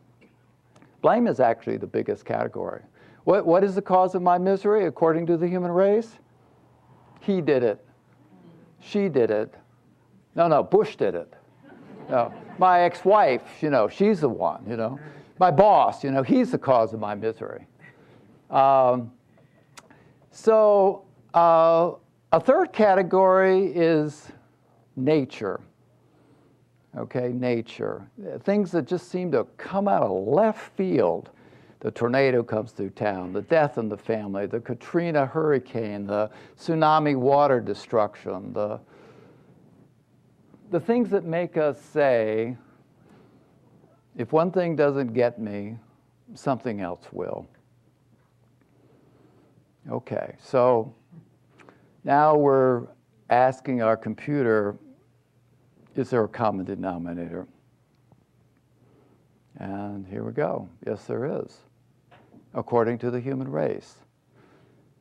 Blame is actually the biggest category. What is the cause of my misery according to the human race? He did it. She did it. No, Bush did it. No, my ex-wife, she's the one, My boss, he's the cause of my misery. So a third category is nature. Okay, nature. Things that just seem to come out of left field. The tornado comes through town, the death in the family, the Katrina hurricane, the tsunami water destruction, the things that make us say, if one thing doesn't get me, something else will. Okay, so now we're asking our computer, is there a common denominator? And here we go. Yes, there is. According to the human race.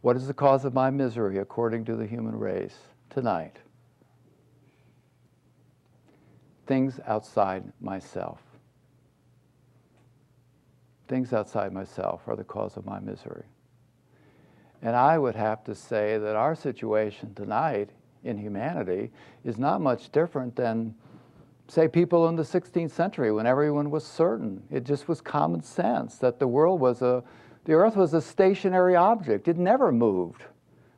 What is the cause of my misery according to the human race tonight? Things outside myself. Things outside myself are the cause of my misery. And I would have to say that our situation tonight in humanity is not much different than, say, people in the 16th century when everyone was certain. It just was common sense that the earth was a stationary object. It never moved,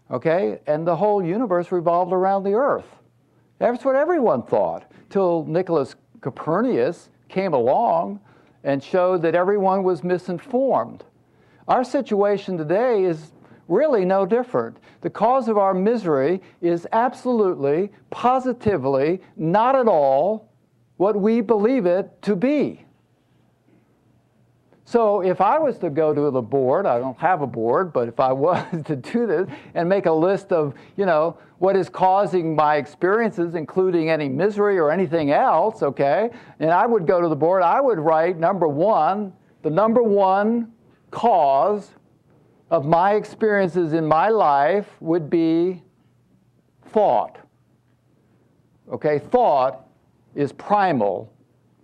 okay? And the whole universe revolved around the earth. That's what everyone thought, till Nicholas Copernicus came along and showed that everyone was misinformed. Our situation today is really no different. The cause of our misery is absolutely, positively, not at all what we believe it to be. So if I was to go to the board, I don't have a board, but if I was to do this and make a list of, what is causing my experiences, including any misery or anything else, okay, and I would go to the board, I would write the number one cause of my experiences in my life would be thought. Okay, thought is primal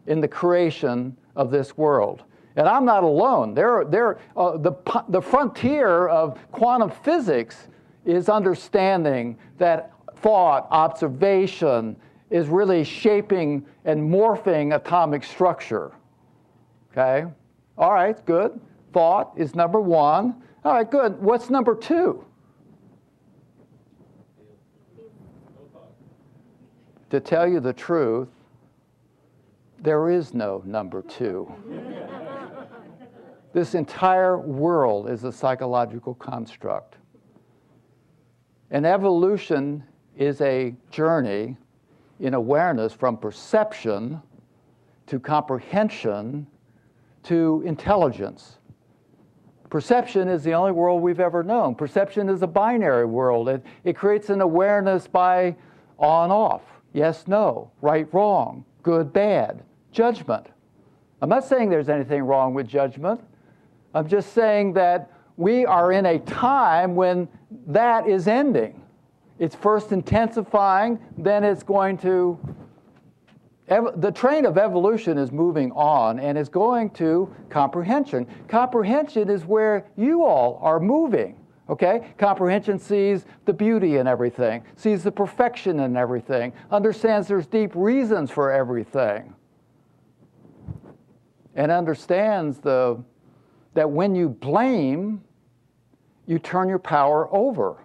in the creation of this world. And I'm not alone. The frontier of quantum physics is understanding that thought, observation, is really shaping and morphing atomic structure. Okay? All right, good. Thought is number one. All right, good. What's number two? To tell you the truth, there is no number two. This entire world is a psychological construct. And evolution is a journey in awareness from perception to comprehension to intelligence. Perception is the only world we've ever known. Perception is a binary world. It creates an awareness by on-off, yes, no, right, wrong, good, bad, judgment. I'm not saying there's anything wrong with judgment. I'm just saying that we are in a time when that is ending. It's first intensifying, then it's going to... The train of evolution is moving on and is going to comprehension. Comprehension is where you all are moving, okay? Comprehension sees the beauty in everything, sees the perfection in everything, understands there's deep reasons for everything, and understands that when you blame, you turn your power over.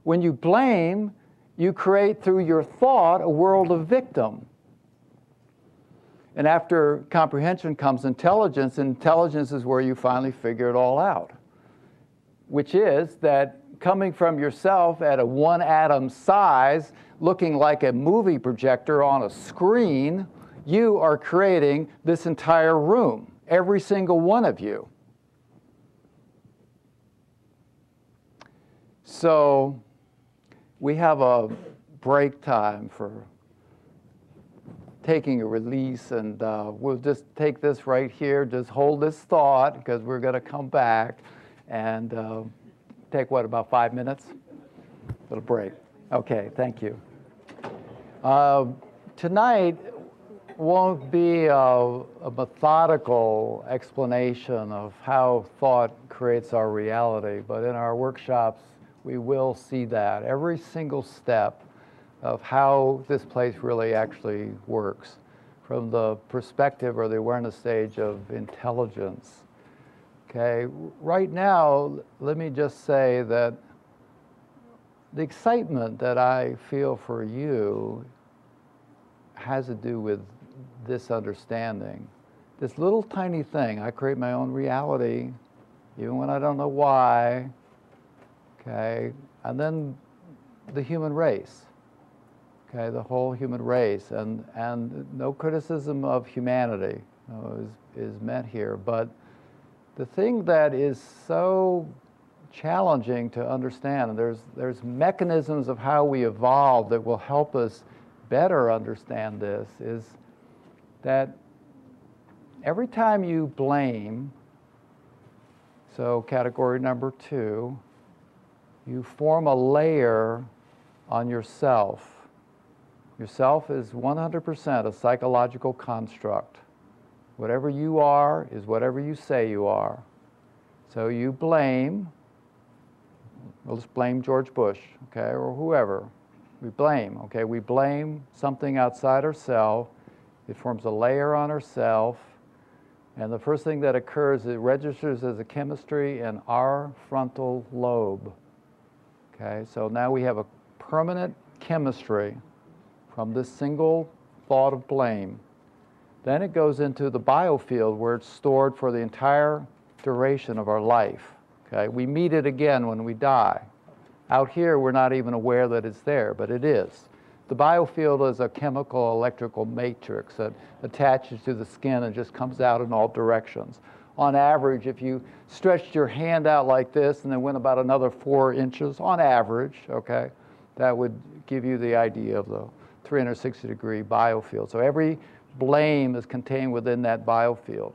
When you blame, you create through your thought a world of victim. And after comprehension comes intelligence, and intelligence is where you finally figure it all out, which is that coming from yourself at a one atom size, looking like a movie projector on a screen, you are creating this entire room, every single one of you. So we have a break time for taking a release, and we'll just take this right here, just hold this thought, because we're going to come back and take, what, about 5 minutes? Little break. Okay, thank you. Tonight won't be a methodical explanation of how thought creates our reality, but in our workshops, we will see that. Every single step of how this place really actually works from the perspective or the awareness stage of intelligence. Okay, right now, let me just say that the excitement that I feel for you has to do with this understanding. This little tiny thing, I create my own reality, even when I don't know why, okay? And then the human race. Okay, the whole human race, and no criticism of humanity is meant here, but the thing that is so challenging to understand, and there's mechanisms of how we evolve that will help us better understand this, is that every time you blame, so category number 2, you form a layer on yourself. Yourself is 100% a psychological construct. Whatever you are is whatever you say you are. So you blame, we'll just blame George Bush, okay, or whoever. We blame, okay? We blame something outside ourselves. It forms a layer on ourselves. And the first thing that occurs, it registers as a chemistry in our frontal lobe. Okay, so now we have a permanent chemistry from this single thought of blame. Then it goes into the biofield where it's stored for the entire duration of our life. Okay, we meet it again when we die. Out here, we're not even aware that it's there, but it is. The biofield is a chemical electrical matrix that attaches to the skin and just comes out in all directions. On average, if you stretched your hand out like this and then went about another 4 inches, on average, okay, that would give you the idea of the 360-degree biofield. So every blame is contained within that biofield.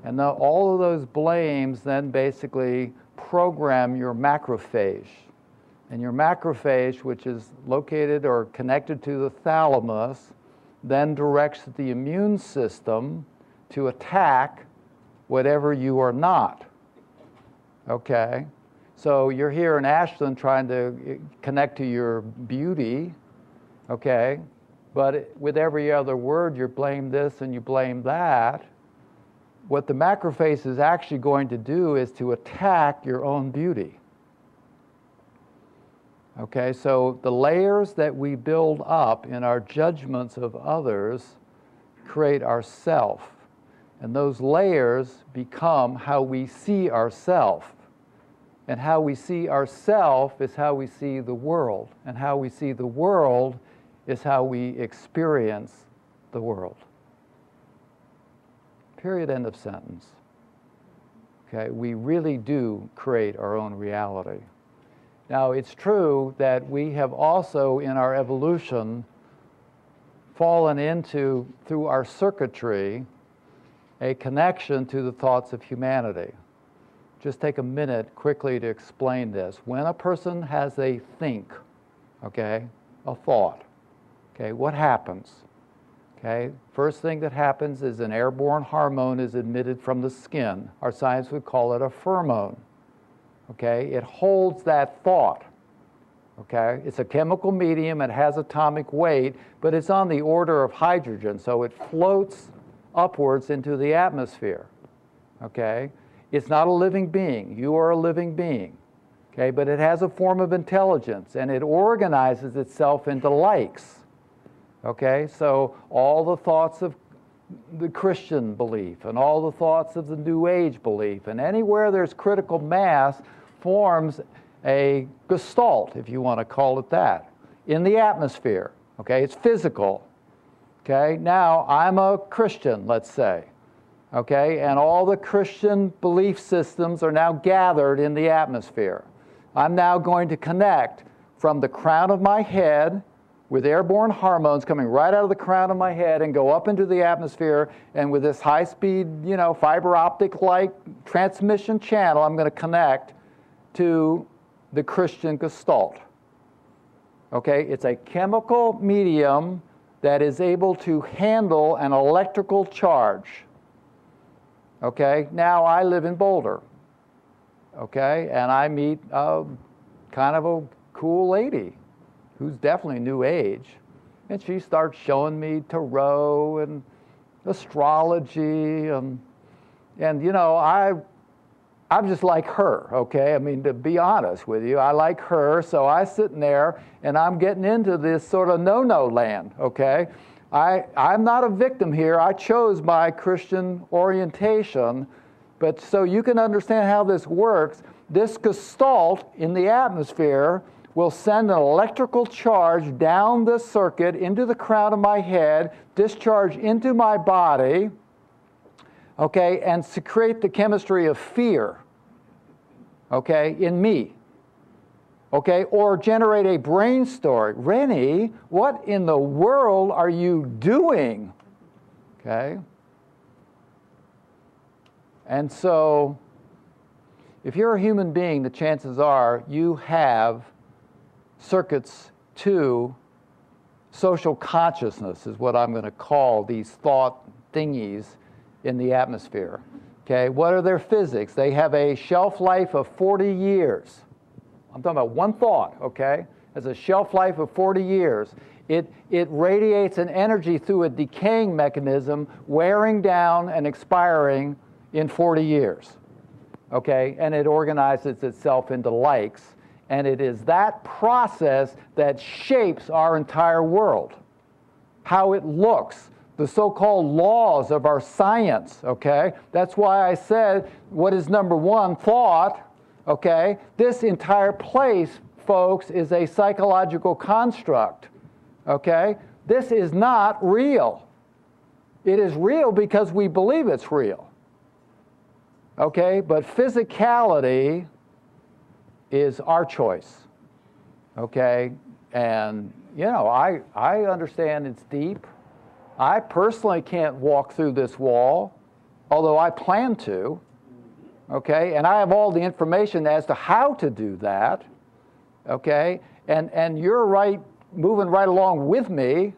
And now all of those blames then basically program your macrophage. And your macrophage, which is located or connected to the thalamus, then directs the immune system to attack whatever you are not. Okay? So you're here in Ashland trying to connect to your beauty, okay? But with every other word, you blame this and you blame that. what the macrophage is actually going to do is to attack your own beauty. Okay, so the layers that we build up in our judgments of others create our self. And those layers become how we see ourself. And how we see ourself is how we see the world. And how we see the world is how we experience the world. Period, end of sentence. Okay, we really do create our own reality. Now, it's true that we have also, in our evolution, fallen into, through our circuitry, a connection to the thoughts of humanity. Just take a minute quickly to explain this. When a person has a think, okay, a thought, okay, what happens? Okay, first thing that happens is an airborne hormone is emitted from the skin. Our science would call it a pheromone. Okay, it holds that thought. Okay, it's a chemical medium, it has atomic weight, but it's on the order of hydrogen, so it floats upwards into the atmosphere. Okay, it's not a living being. You are a living being. Okay, but it has a form of intelligence, and it organizes itself into likes. Okay, so all the thoughts of the Christian belief and all the thoughts of the New Age belief, and anywhere there's critical mass forms a gestalt, if you want to call it that, in the atmosphere. Okay, it's physical. Okay, now I'm a Christian, let's say. Okay, and all the Christian belief systems are now gathered in the atmosphere. I'm now going to connect from the crown of my head with airborne hormones coming right out of the crown of my head and go up into the atmosphere, and with this high-speed, fiber optic-like transmission channel, I'm going to connect to the Christian gestalt. Okay, it's a chemical medium that is able to handle an electrical charge. Okay, now I live in Boulder. Okay, and I meet kind of a cool lady who's definitely New Age, and she starts showing me tarot and astrology, and I'm just like her, okay? I mean, to be honest with you, I like her, so I sit in there, and I'm getting into this sort of no-no land, okay? I'm not a victim here. I chose my Christian orientation, but so you can understand how this works, this gestalt in the atmosphere will send an electrical charge down the circuit into the crown of my head, discharge into my body, okay, and secrete the chemistry of fear, okay, in me, okay, or generate a brain story. Rennie, what in the world are you doing? Okay. And so, if you're a human being, the chances are you have circuits to social consciousness, is what I'm going to call these thought thingies in the atmosphere. Okay, what are their physics? They have a shelf life of 40 years. I'm talking about one thought, okay? Has a shelf life of 40 years. It radiates an energy through a decaying mechanism, wearing down and expiring in 40 years. Okay, and it organizes itself into likes. And it is that process that shapes our entire world. How it looks, the so-called laws of our science, okay? That's why I said, what is number one? Thought, okay? This entire place, folks, is a psychological construct, okay? This is not real. It is real because we believe it's real, okay? But physicality is our choice, okay? And, I understand it's deep. I personally can't walk through this wall, although I plan to, okay? And I have all the information as to how to do that, okay? And you're right, moving right along with me,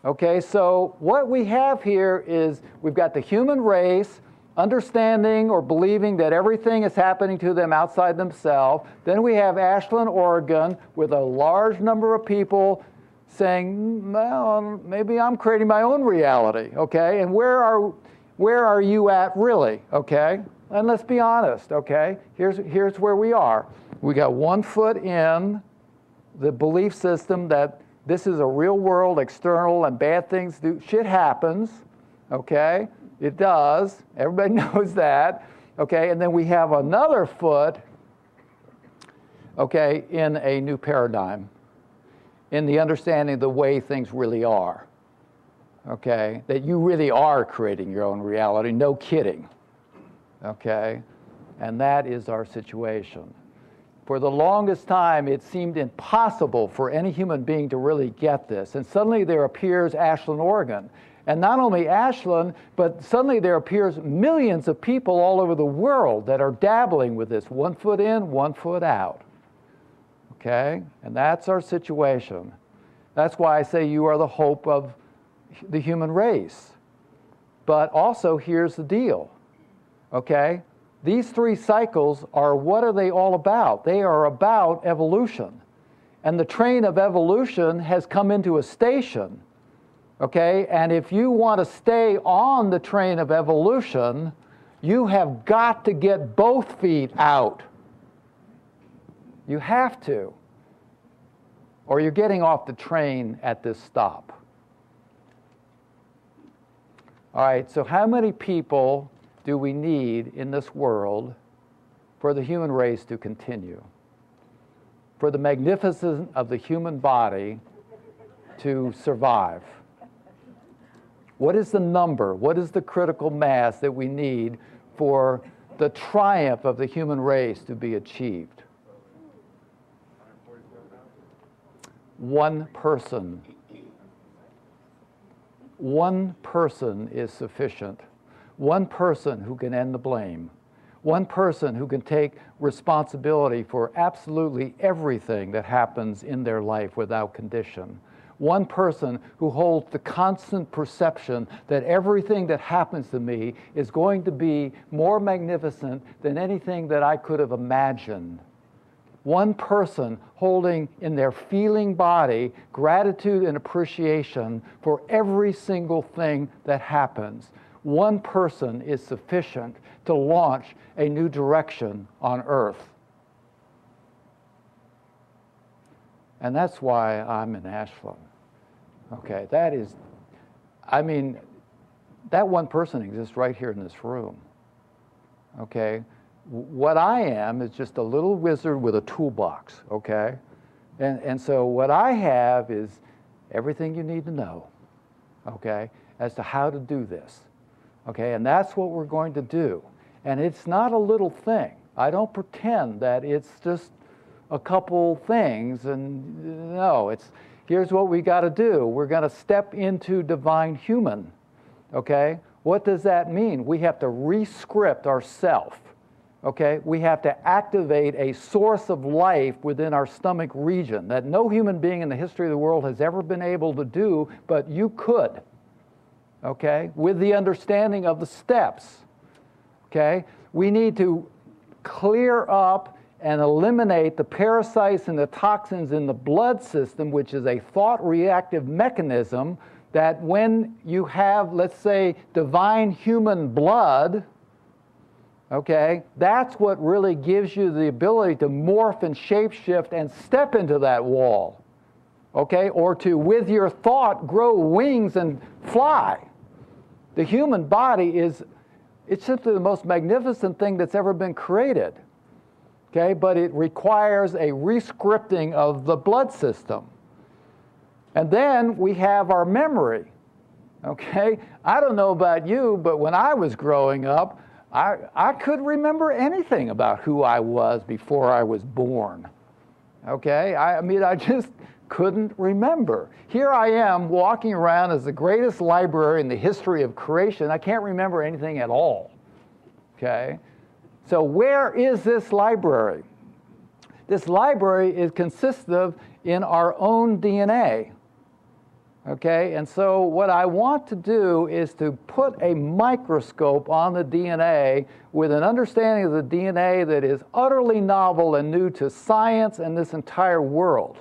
okay? So what we have here is we've got the human race understanding or believing that everything is happening to them outside themselves. Then we have Ashland, Oregon, with a large number of people saying, well, maybe I'm creating my own reality, okay? And where where are you at really, okay? And let's be honest, okay? Here's where we are. We got 1 foot in the belief system that this is a real world, external, and bad things do. Shit happens, okay? It does. Everybody knows that, okay? And then we have another foot, okay, in a new paradigm, in the understanding of the way things really are, okay? That you really are creating your own reality, no kidding, okay? And that is our situation. For the longest time, it seemed impossible for any human being to really get this. And suddenly there appears Ashland, Oregon. And not only Ashland, but suddenly there appears millions of people all over the world that are dabbling with this, 1 foot in, 1 foot out. Okay? And that's our situation. That's why I say you are the hope of the human race. But also, here's the deal. Okay? These 3 cycles are, what are they all about? They are about evolution. And the train of evolution has come into a station, okay? And if you want to stay on the train of evolution, you have got to get both feet out. You have to. Or you're getting off the train at this stop. All right, so how many people do we need in this world for the human race to continue? For the magnificence of the human body to survive? What is the number? What is the critical mass that we need for the triumph of the human race to be achieved? 1 person. 1 person is sufficient. 1 person who can end the blame. 1 person who can take responsibility for absolutely everything that happens in their life without condition. 1 person who holds the constant perception that everything that happens to me is going to be more magnificent than anything that I could have imagined. 1 person holding in their feeling body gratitude and appreciation for every single thing that happens. 1 person is sufficient to launch a new direction on Earth. And that's why I'm in Ashland. Okay, that is, I mean, that 1 person exists right here in this room. Okay, what I am is just a little wizard with a toolbox, okay? And so what I have is everything you need to know, okay, as to how to do this. Okay, and that's what we're going to do. And it's not a little thing. I don't pretend that it's just a couple things and no, here's what we got to do. We're going to step into divine human. Okay? What does that mean? We have to re-script ourself. Okay? We have to activate a source of life within our stomach region that no human being in the history of the world has ever been able to do, but you could. Okay, with the understanding of the steps. Okay, we need to clear up and eliminate the parasites and the toxins in the blood system, which is a thought reactive mechanism that when you have, let's say, divine human blood, okay, that's what really gives you the ability to morph and shapeshift and step into that wall. Okay, or to, with your thought, grow wings and fly. The human body it's simply the most magnificent thing that's ever been created. Okay, but it requires a re-scripting of the blood system. And then we have our memory. Okay, I don't know about you, but when I was growing up, I couldn't remember anything about who I was before I was born. Okay, I mean, I just couldn't remember. Here I am walking around as the greatest library in the history of creation. I can't remember anything at all. Okay? So where is this library? This library consists of in our own DNA. Okay? And so what I want to do is to put a microscope on the DNA with an understanding of the DNA that is utterly novel and new to science and this entire world.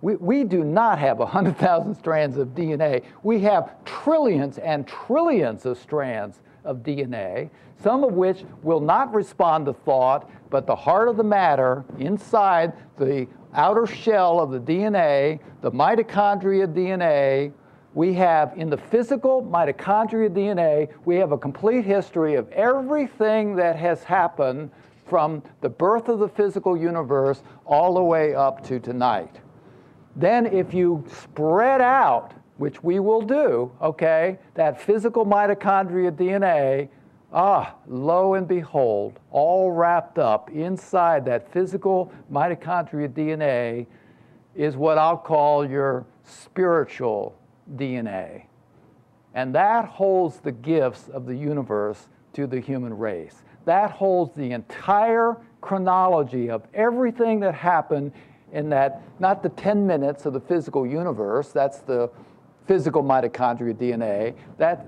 We do not have 100,000 strands of DNA. We have trillions and trillions of strands of DNA, some of which will not respond to thought, but the heart of the matter inside the outer shell of the DNA, the mitochondria DNA, we have in the physical mitochondria DNA, we have a complete history of everything that has happened from the birth of the physical universe all the way up to tonight. Then if you spread out, which we will do, okay, that physical mitochondria DNA, lo and behold, all wrapped up inside that physical mitochondria DNA is what I'll call your spiritual DNA. And that holds the gifts of the universe to the human race. That holds the entire chronology of everything that happened in that, not the 10 minutes of the physical universe, that's the physical mitochondria DNA,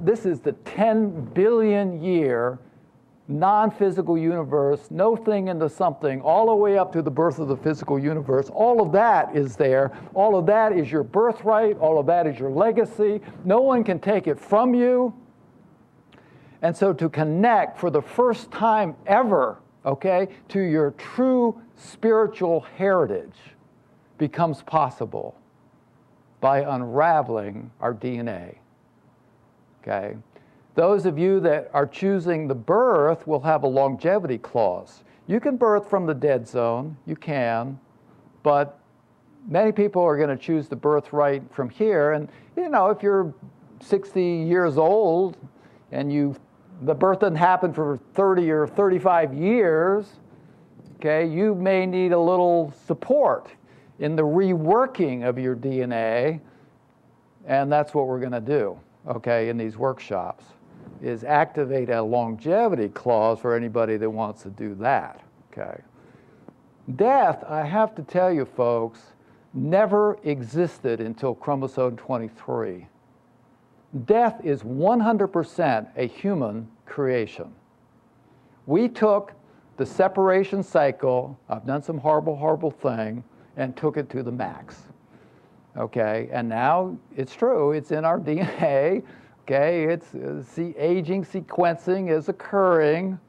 this is the 10 billion year non-physical universe, no thing into something, all the way up to the birth of the physical universe. All of that is there. All of that is your birthright. All of that is your legacy. No one can take it from you. And so to connect for the first time ever, okay, to your true spiritual heritage becomes possible by unraveling our DNA, okay? Those of you that are choosing the birth will have a longevity clause. You can birth from the dead zone, you can, but many people are going to choose the birthright from here. And you know, if you're 60 years old and the birth doesn't happen for 30 or 35 years, okay, you may need a little support in the reworking of your DNA, and that's what we're going to do, okay, in these workshops, is activate a longevity clause for anybody that wants to do that, okay. Death, I have to tell you folks, never existed until chromosome 23. Death is 100% a human creation. We took the separation cycle, I've done some horrible, horrible thing, and took it to the max, okay? And now it's true, it's in our DNA, okay? It's aging, sequencing is occurring,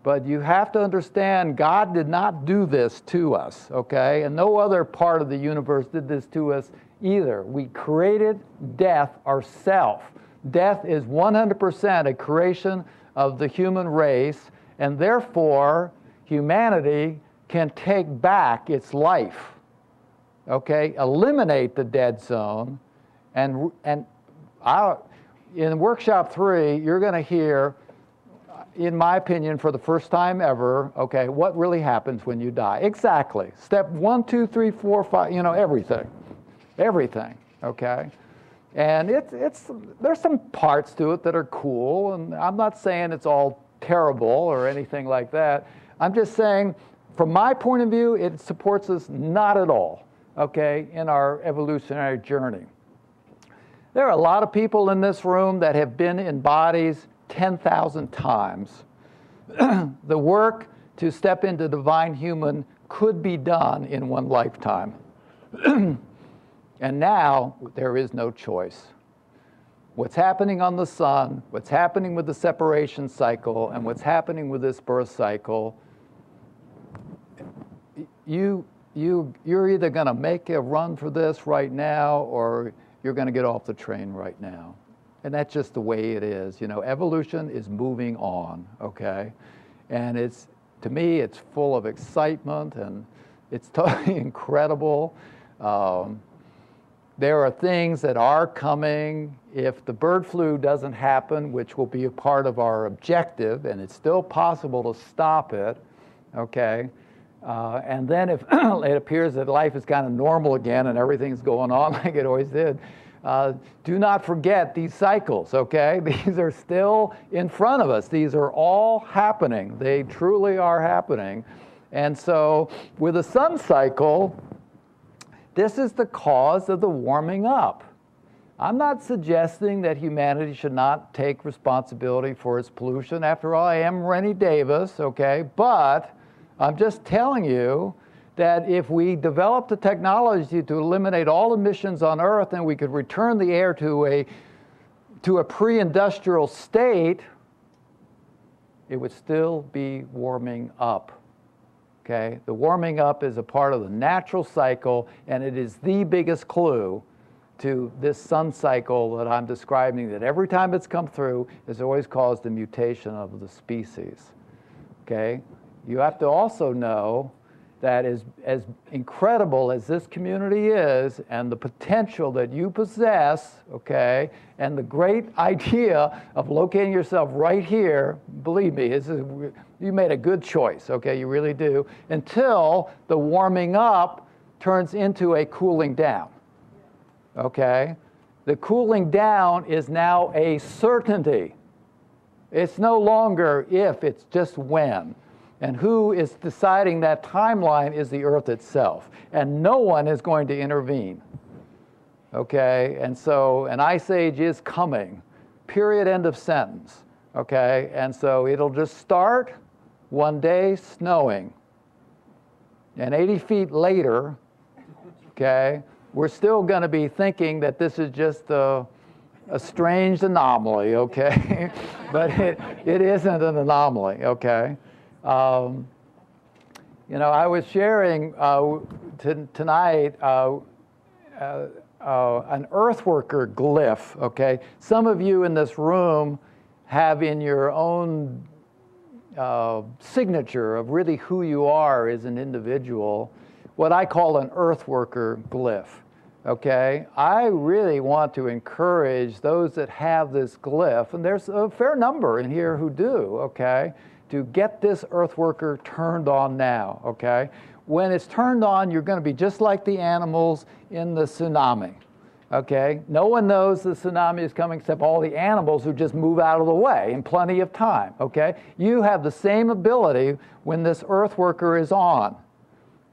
but you have to understand God did not do this to us, okay? And no other part of the universe did this to us either. We created death ourselves. Death is 100% a creation of the human race, and therefore humanity can take back its life, okay? Eliminate the dead zone, and in workshop 3, you're going to hear, in my opinion, for the first time ever, okay, what really happens when you die. Exactly. Step 1, 2, 3, 4, 5, you know, everything, okay? And there's some parts to it that are cool, and I'm not saying it's all terrible or anything like that. I'm just saying, from my point of view, it supports us not at all, okay, in our evolutionary journey. There are a lot of people in this room that have been in bodies 10,000 times. The work to step into divine human could be done in one lifetime. And now there is no choice. What's happening on the sun, what's happening with the separation cycle, and what's happening with this birth cycle, you're either going to make a run for this right now, or you're going to get off the train right now. And that's just the way it is. You know, evolution is moving on, okay? And to me, it's full of excitement, and it's totally incredible. There are things that are coming. If the bird flu doesn't happen, which will be a part of our objective, and it's still possible to stop it, okay? And then if it appears that life is kind of normal again and everything's going on like it always did, do not forget these cycles, okay? These are still in front of us. These are all happening. They truly are happening. And so with the sun cycle, this is the cause of the warming up. I'm not suggesting that humanity should not take responsibility for its pollution. After all, I am Rennie Davis, okay? But I'm just telling you that if we develop the technology to eliminate all emissions on Earth, and we could return the air to a pre-industrial state, it would still be warming up. Okay? The warming up is a part of the natural cycle, and it is the biggest clue to this sun cycle that I'm describing, that every time it's come through, it's always caused a mutation of the species. Okay? You have to also know that as incredible as this community is, and the potential that you possess, okay, and the great idea of locating yourself right here, believe me, you made a good choice, okay, you really do, until the warming up turns into a cooling down, okay? The cooling down is now a certainty. It's no longer if, it's just when. And who is deciding that timeline is the Earth itself. And no one is going to intervene. Okay? And so an ice age is coming. Period, end of sentence. Okay? And so it'll just start one day snowing. And 80 feet later, okay, we're still going to be thinking that this is just a strange anomaly, okay? But it isn't an anomaly, okay? You know, I was sharing tonight an earthworker glyph, okay? Some of you in this room have in your own signature of really who you are as an individual, what I call an earthworker glyph, okay? I really want to encourage those that have this glyph, and there's a fair number in here who do, okay, to get this earthworker turned on now, okay? When it's turned on, you're going to be just like the animals in the tsunami, okay? No one knows the tsunami is coming except all the animals who just move out of the way in plenty of time, okay? You have the same ability when this earthworker is on,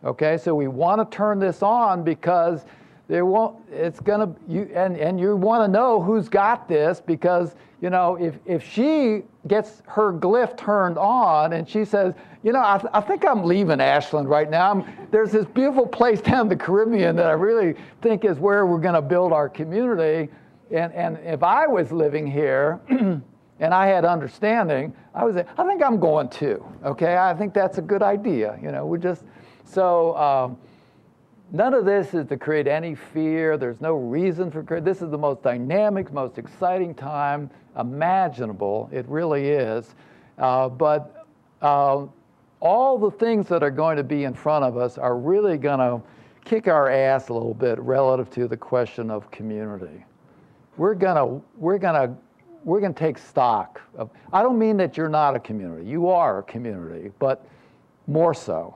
okay? So we want to turn this on because there won't, it's going to, and you want to know who's got this, because, you know, if she gets her glyph turned on and she says, you know, I think I'm leaving Ashland right now. There's this beautiful place down in the Caribbean that I really think is where we're going to build our community. And if I was living here and I had understanding, I would say, I think I'm going too, okay? I think that's a good idea, you know, we're just, so, none of this is to create any fear. There's no reason for create. This is the most dynamic, most exciting time imaginable. It really is. But all the things that are going to be in front of us are really going to kick our ass a little bit relative to the question of community. We're gonna take stock of. I don't mean that you're not a community. You are a community, but more so.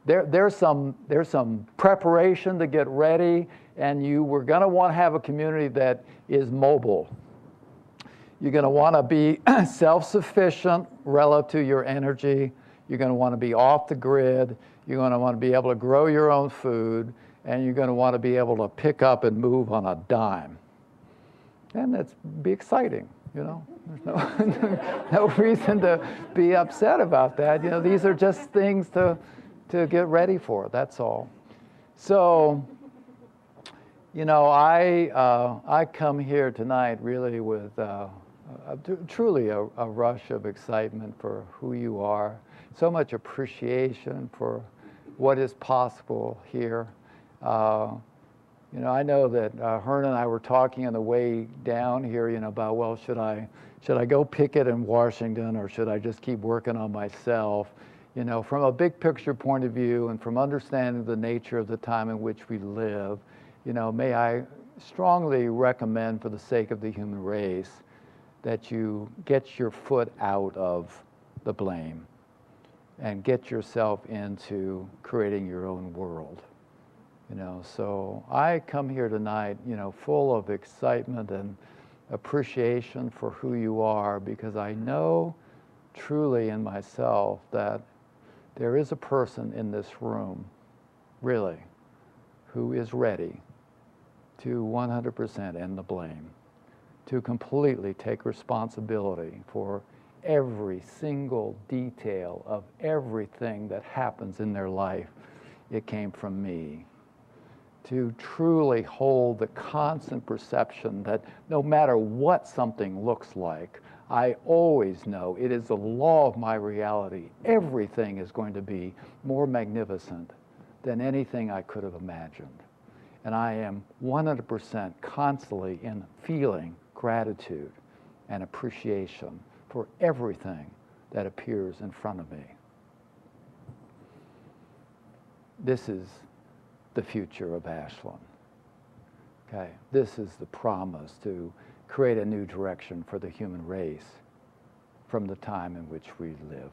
There's some preparation to get ready, and we're going to want to have a community that is mobile. You're going to want to be self-sufficient relative to your energy. You're going to want to be off the grid. You're going to want to be able to grow your own food, and you're going to want to be able to pick up and move on a dime. And that's be exciting, you know. There's no reason to be upset about that. You know, these are just things to get ready for, that's all. So, you know, I come here tonight really with truly a rush of excitement for who you are, so much appreciation for what is possible here. You know, I know that Hernan and I were talking on the way down here, you know, about, well, should I go picket in Washington, or should I just keep working on myself? You know, from a big picture point of view and from understanding the nature of the time in which we live, you know, may I strongly recommend, for the sake of the human race, that you get your foot out of the blame and get yourself into creating your own world. You know, so I come here tonight, you know, full of excitement and appreciation for who you are, because I know truly in myself that there is a person in this room, really, who is ready to 100% end the blame, to completely take responsibility for every single detail of everything that happens in their life. It came from me. To truly hold the constant perception that no matter what something looks like, I always know it is the law of my reality. Everything is going to be more magnificent than anything I could have imagined. And I am 100% constantly in feeling gratitude and appreciation for everything that appears in front of me. This is the future of Ashland. Okay, this is the promise to create a new direction for the human race from the time in which we live.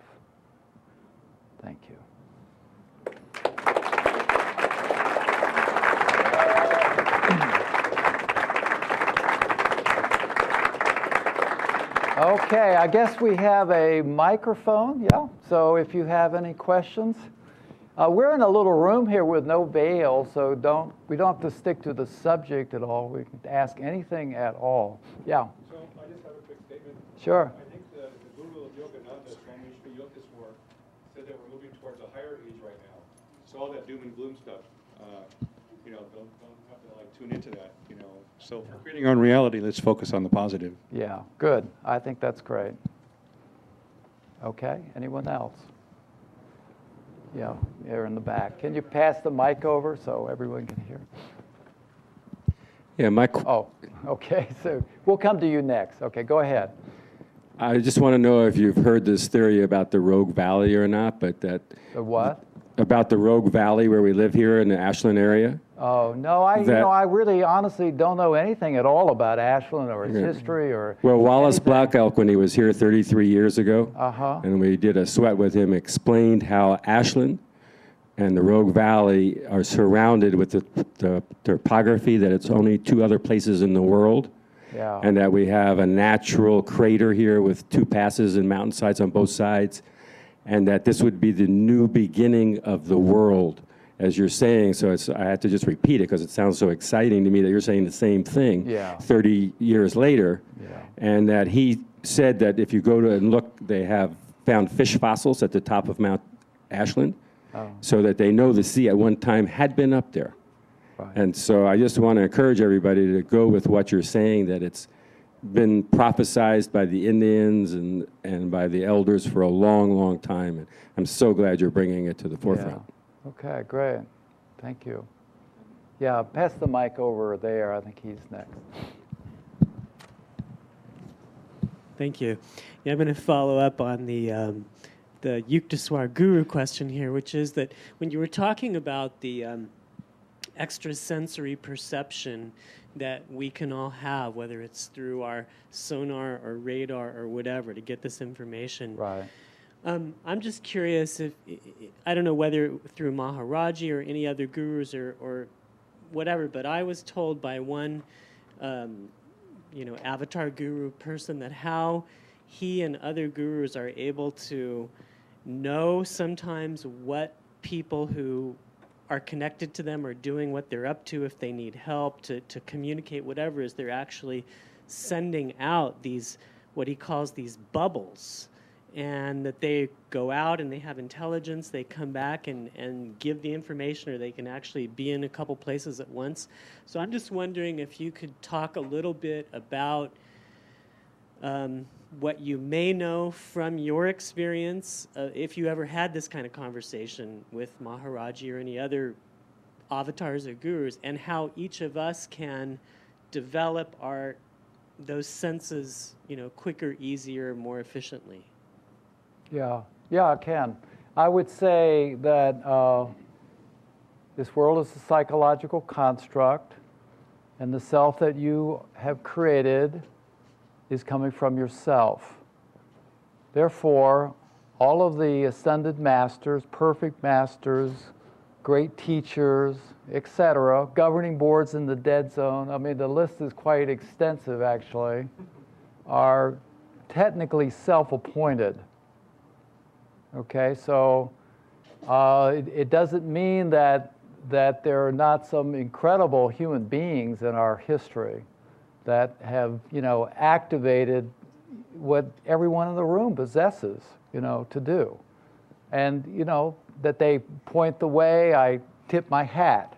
Thank you. Okay, I guess we have a microphone, yeah? So if you have any questions. We're in a little room here with no veil, so we don't have to stick to the subject at all. We can ask anything at all. Yeah? So I just have a quick statement. Sure. I think the Guru of Yogananda, Swami Shri Yogiswar, said that we're moving towards a higher age right now. So all that doom and gloom stuff, don't have to like tune into that, So for creating our own reality, let's focus on the positive. Yeah, good. I think that's great. Okay, anyone else? Yeah, here in the back. Can you pass the mic over so everyone can hear? Yeah, Oh, okay, so we'll come to you next. Okay, go ahead. I just want to know if you've heard this theory about the Rogue Valley or not, but that... The what? About the Rogue Valley where we live here in the Ashland area. Oh, no, I really honestly don't know anything at all about Ashland or its history or... Well, Wallace anything. Black Elk, when he was here 33 years ago, and we did a sweat with him, explained how Ashland and the Rogue Valley are surrounded with the topography, that it's only two other places in the world, and that we have a natural crater here with two passes and mountainsides on both sides, and that this would be the new beginning of the world, as you're saying. So I had to just repeat it because it sounds so exciting to me that you're saying the same thing 30 years later. And that he said that if you go to and look, they have found fish fossils at the top of Mount Ashland, so that they know the sea at one time had been up there. Right. And so I just want to encourage everybody to go with what you're saying, that it's been prophesized by the Indians and by the elders for a long, long time. And I'm so glad you're bringing it to the forefront. Yeah. Okay, great. Thank you. Yeah, pass the mic over there. I think he's next. Thank you. Yeah, I'm going to follow up on the Yukteswar Guru question here, which is that when you were talking about the extrasensory perception that we can all have, whether it's through our sonar or radar or whatever, to get this information. Right. I'm just curious if, I don't know whether through Maharaji or any other gurus or whatever, but I was told by one, avatar guru person that how he and other gurus are able to know sometimes what people who are connected to them or doing what they're up to, if they need help to communicate whatever, is they're actually sending out these, what he calls these bubbles, and that they go out and they have intelligence, they come back and give the information, or they can actually be in a couple places at once. So I'm just wondering if you could talk a little bit about what you may know from your experience, if you ever had this kind of conversation with Maharaji or any other avatars or gurus, and how each of us can develop those senses, quicker, easier, more efficiently. Yeah, I can. I would say that this world is a psychological construct, and the self that you have created is coming from yourself. Therefore, all of the ascended masters, perfect masters, great teachers, etc., governing boards in the dead zone, I mean, the list is quite extensive actually, are technically self-appointed. Okay, so it doesn't mean that there are not some incredible human beings in our history that have, activated what everyone in the room possesses, to do. And, that they point the way, I tip my hat.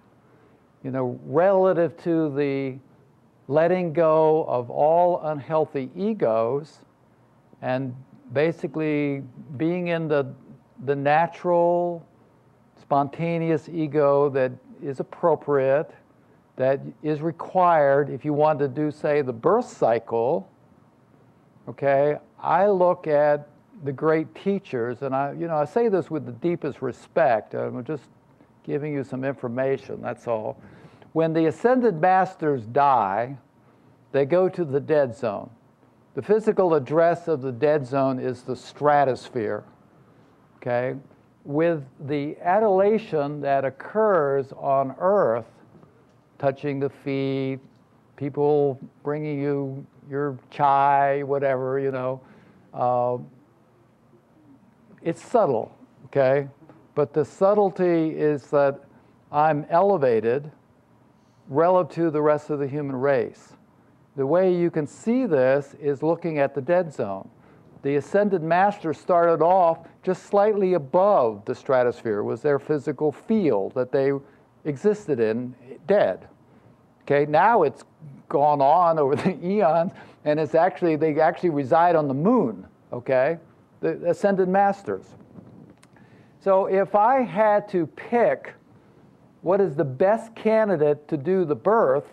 Relative to the letting go of all unhealthy egos and basically being in the natural, spontaneous ego that is appropriate, that is required if you want to do, say, the birth cycle. Okay, I look at the great teachers, and I say this with the deepest respect. I'm just giving you some information, that's all. When the ascended masters die, they go to the dead zone. The physical address of the dead zone is the stratosphere, okay? With the adulation that occurs on Earth, touching the feet, people bringing you your chai, whatever, it's subtle, okay? But the subtlety is that I'm elevated relative to the rest of the human race. The way you can see this is looking at the dead zone. The ascended master started off just slightly above the stratosphere. It was their physical field that they existed in, dead. Okay, now it's gone on over the eons, and they actually reside on the moon, okay? The ascended masters. So if I had to pick what is the best candidate to do the birth,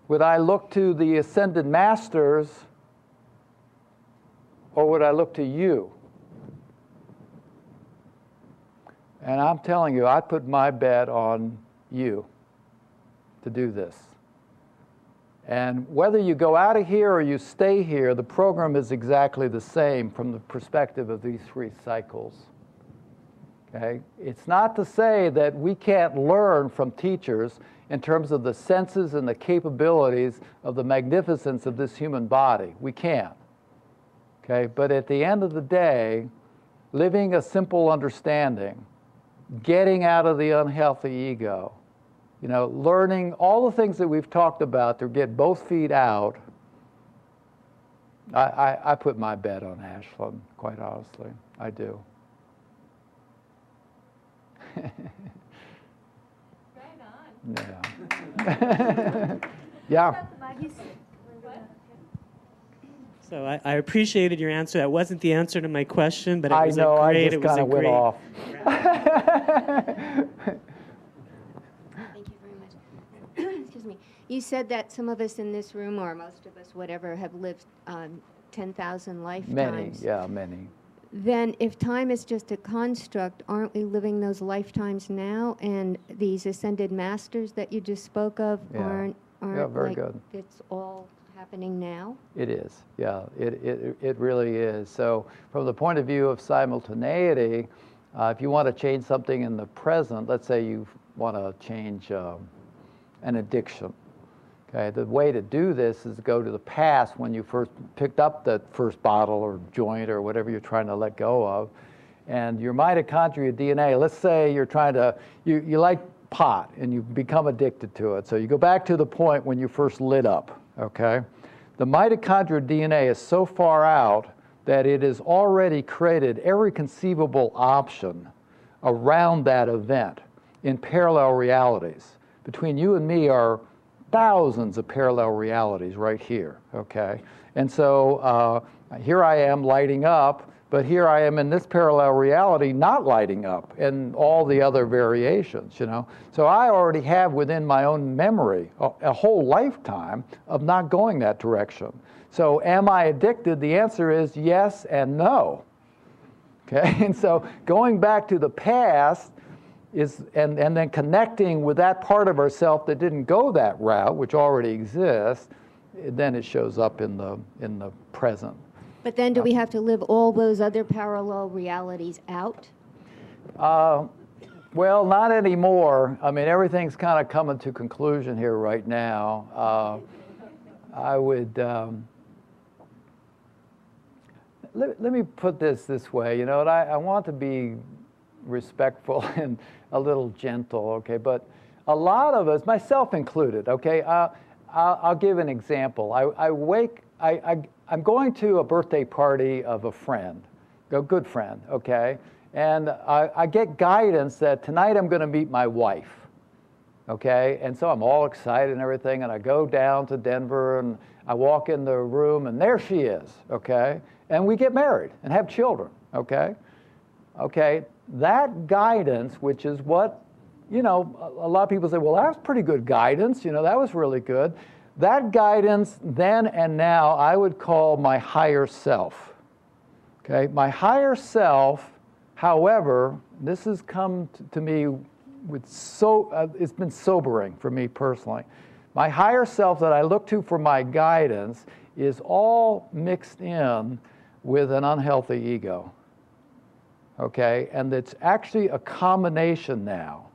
would I look to the ascended masters, or would I look to you? And I'm telling you, I put my bet on you to do this. And whether you go out of here or you stay here, the program is exactly the same from the perspective of these 3 cycles. Okay? It's not to say that we can't learn from teachers in terms of the senses and the capabilities of the magnificence of this human body. We can. Okay? But at the end of the day, living a simple understanding, getting out of the unhealthy ego, learning all the things that we've talked about to get both feet out, I put my bet on Ashland, quite honestly. I do. Right on. Yeah. Yeah. So I appreciated your answer. That wasn't the answer to my question, but it was I great. just kind of went off. Thank you very much. Excuse me. You said that some of us in this room, or most of us, whatever, have lived 10,000 lifetimes. Many. Then if time is just a construct, aren't we living those lifetimes now? And these ascended masters that you just spoke of aren't very good. It's all happening now? It is, yeah, it really is. So from the point of view of simultaneity, if you want to change something in the present, let's say you want to change an addiction. Okay, the way to do this is to go to the past when you first picked up that first bottle or joint or whatever you're trying to let go of. And your mitochondria DNA, let's say you're trying to, you like pot and you become addicted to it. So you go back to the point when you first lit up, okay? The mitochondria DNA is so far out that it has already created every conceivable option around that event in parallel realities. Between you and me are thousands of parallel realities right here, okay? And so here I am lighting up, but here I am in this parallel reality not lighting up, and all the other variations, So I already have within my own memory a whole lifetime of not going that direction. So am I addicted? The answer is yes and no, okay? And so going back to the past, and then connecting with that part of ourself that didn't go that route, which already exists, then it shows up in the present. But then do we have to live all those other parallel realities out? Well, not anymore. I mean, everything's kind of coming to conclusion here right now. I would, let me put this way, I want to be respectful and a little gentle, okay? But a lot of us, myself included, okay? I'll give an example. I'm going to a birthday party of a friend, a good friend, okay? And I get guidance that tonight I'm going to meet my wife, okay? And so I'm all excited and everything, and I go down to Denver, and I walk in the room, and there she is, okay? And we get married and have children, okay? Okay, that guidance, which is what, you know, a lot of people say, well, that was pretty good guidance, you know, that was really good. That guidance then and now I would call my higher self, okay? My higher self, however, this has come to me with it's been sobering for me personally. My higher self that I look to for my guidance is all mixed in with an unhealthy ego, okay? And it's actually a combination now,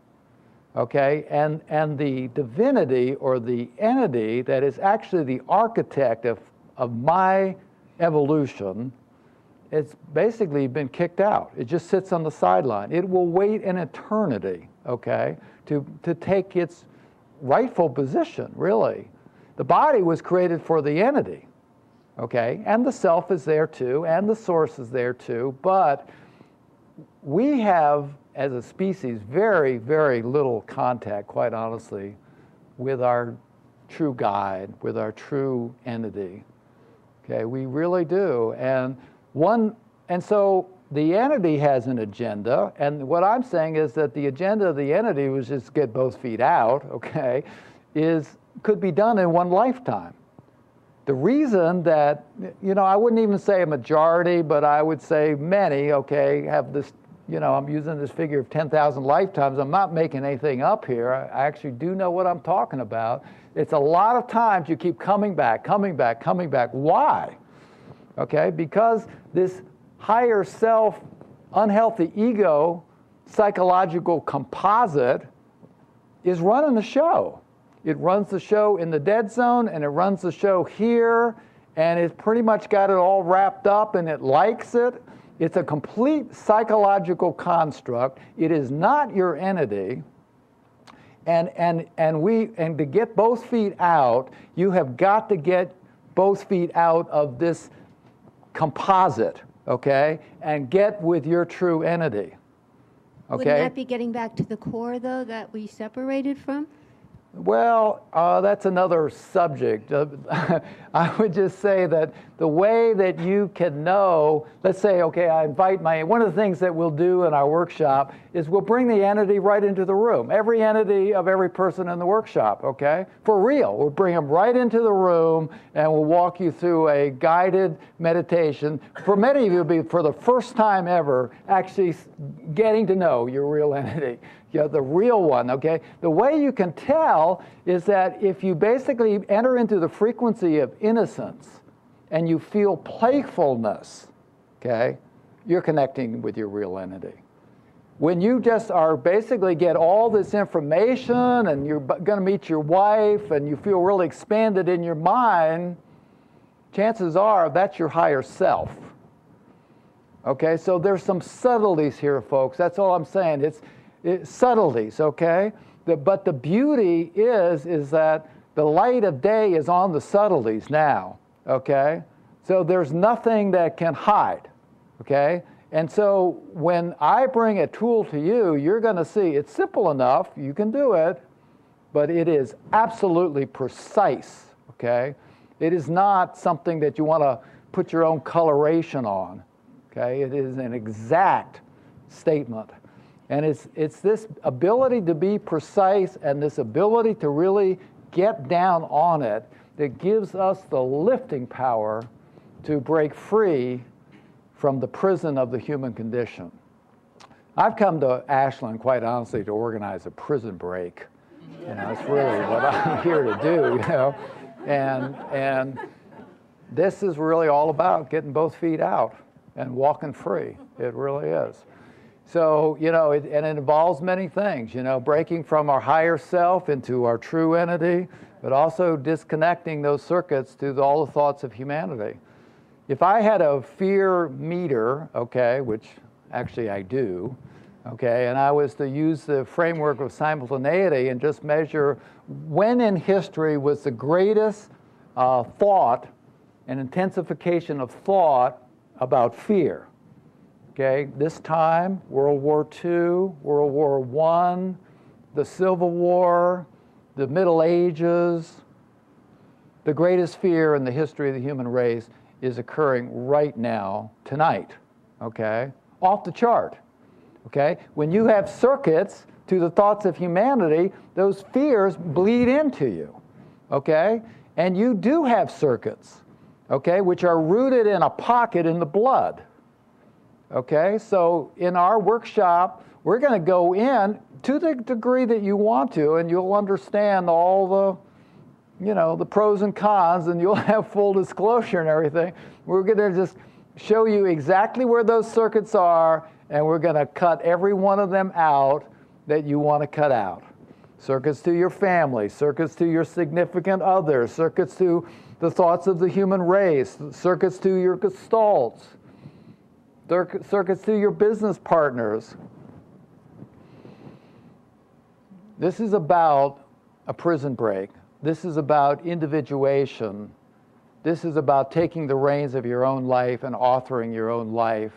okay? And the divinity or the entity that is actually the architect of my evolution, it's basically been kicked out. It just sits on the sideline. It will wait an eternity, okay, to take its rightful position, really. The body was created for the entity, okay, and the self is there too, and the source is there too, but we have, as a species, very, very little contact, quite honestly, with our true guide, with our true entity, okay, we really do. And so the entity has an agenda, and what I'm saying is that the agenda of the entity was just get both feet out, okay, could be done in one lifetime. The reason that, you know, I wouldn't even say a majority, but I would say many, okay, have this, you know, I'm using this figure of 10,000 lifetimes. I'm not making anything up here. I actually do know what I'm talking about. It's a lot of times you keep coming back, coming back, coming back. Why? Okay, because this higher self, unhealthy ego, psychological composite is running the show. It runs the show in the dead zone, and it runs the show here, and it's pretty much got it all wrapped up, and it likes it. It's a complete psychological construct. It is not your entity. And to get both feet out, you have got to get both feet out of this composite, okay, and get with your true entity. Okay? Wouldn't that be getting back to the core, though, that we separated from? Well, that's another subject. I would just say that the way that you can know, let's say, okay, I invite one of the things that we'll do in our workshop is we'll bring the entity right into the room. Every entity of every person in the workshop, okay? For real, we'll bring them right into the room and we'll walk you through a guided meditation. For many of you, it'll be for the first time ever actually getting to know your real entity. Yeah, the real one, okay? The way you can tell is that if you basically enter into the frequency of innocence and you feel playfulness, okay, you're connecting with your real entity. When you just are basically get all this information and you're going to meet your wife and you feel really expanded in your mind, chances are that's your higher self. Okay, so there's some subtleties here, folks. That's all I'm saying. It's subtleties, okay? But the beauty is that the light of day is on the subtleties now, okay? So there's nothing that can hide, okay? And so when I bring a tool to you, you're going to see it's simple enough, you can do it, but it is absolutely precise, okay? It is not something that you want to put your own coloration on, okay? It is an exact statement. And it's this ability to be precise and this ability to really get down on it that gives us the lifting power to break free from the prison of the human condition. I've come to Ashland, quite honestly, to organize a prison break. You know, it's really what I'm here to do, you know. And this is really all about getting both feet out and walking free. It really is. So, you know, it involves many things, you know, breaking from our higher self into our true entity, but also disconnecting those circuits to all the thoughts of humanity. If I had a fear meter, okay, which actually I do, okay, and I was to use the framework of simultaneity and just measure when in history was the greatest thought and intensification of thought about fear. Okay, this time, World War II, World War I, the Civil War, the Middle Ages, the greatest fear in the history of the human race is occurring right now, tonight, okay? Off the chart, okay? When you have circuits to the thoughts of humanity, those fears bleed into you, okay? And you do have circuits, okay, which are rooted in a pocket in the blood, okay? So in our workshop, we're going to go in to the degree that you want to, and you'll understand all the, you know, the pros and cons, and you'll have full disclosure and everything. We're going to just show you exactly where those circuits are, and we're going to cut every one of them out that you want to cut out. Circuits to your family, circuits to your significant other, circuits to the thoughts of the human race, circuits to your gestalts, circuits to your business partners. This is about a prison break. This is about individuation. This is about taking the reins of your own life and authoring your own life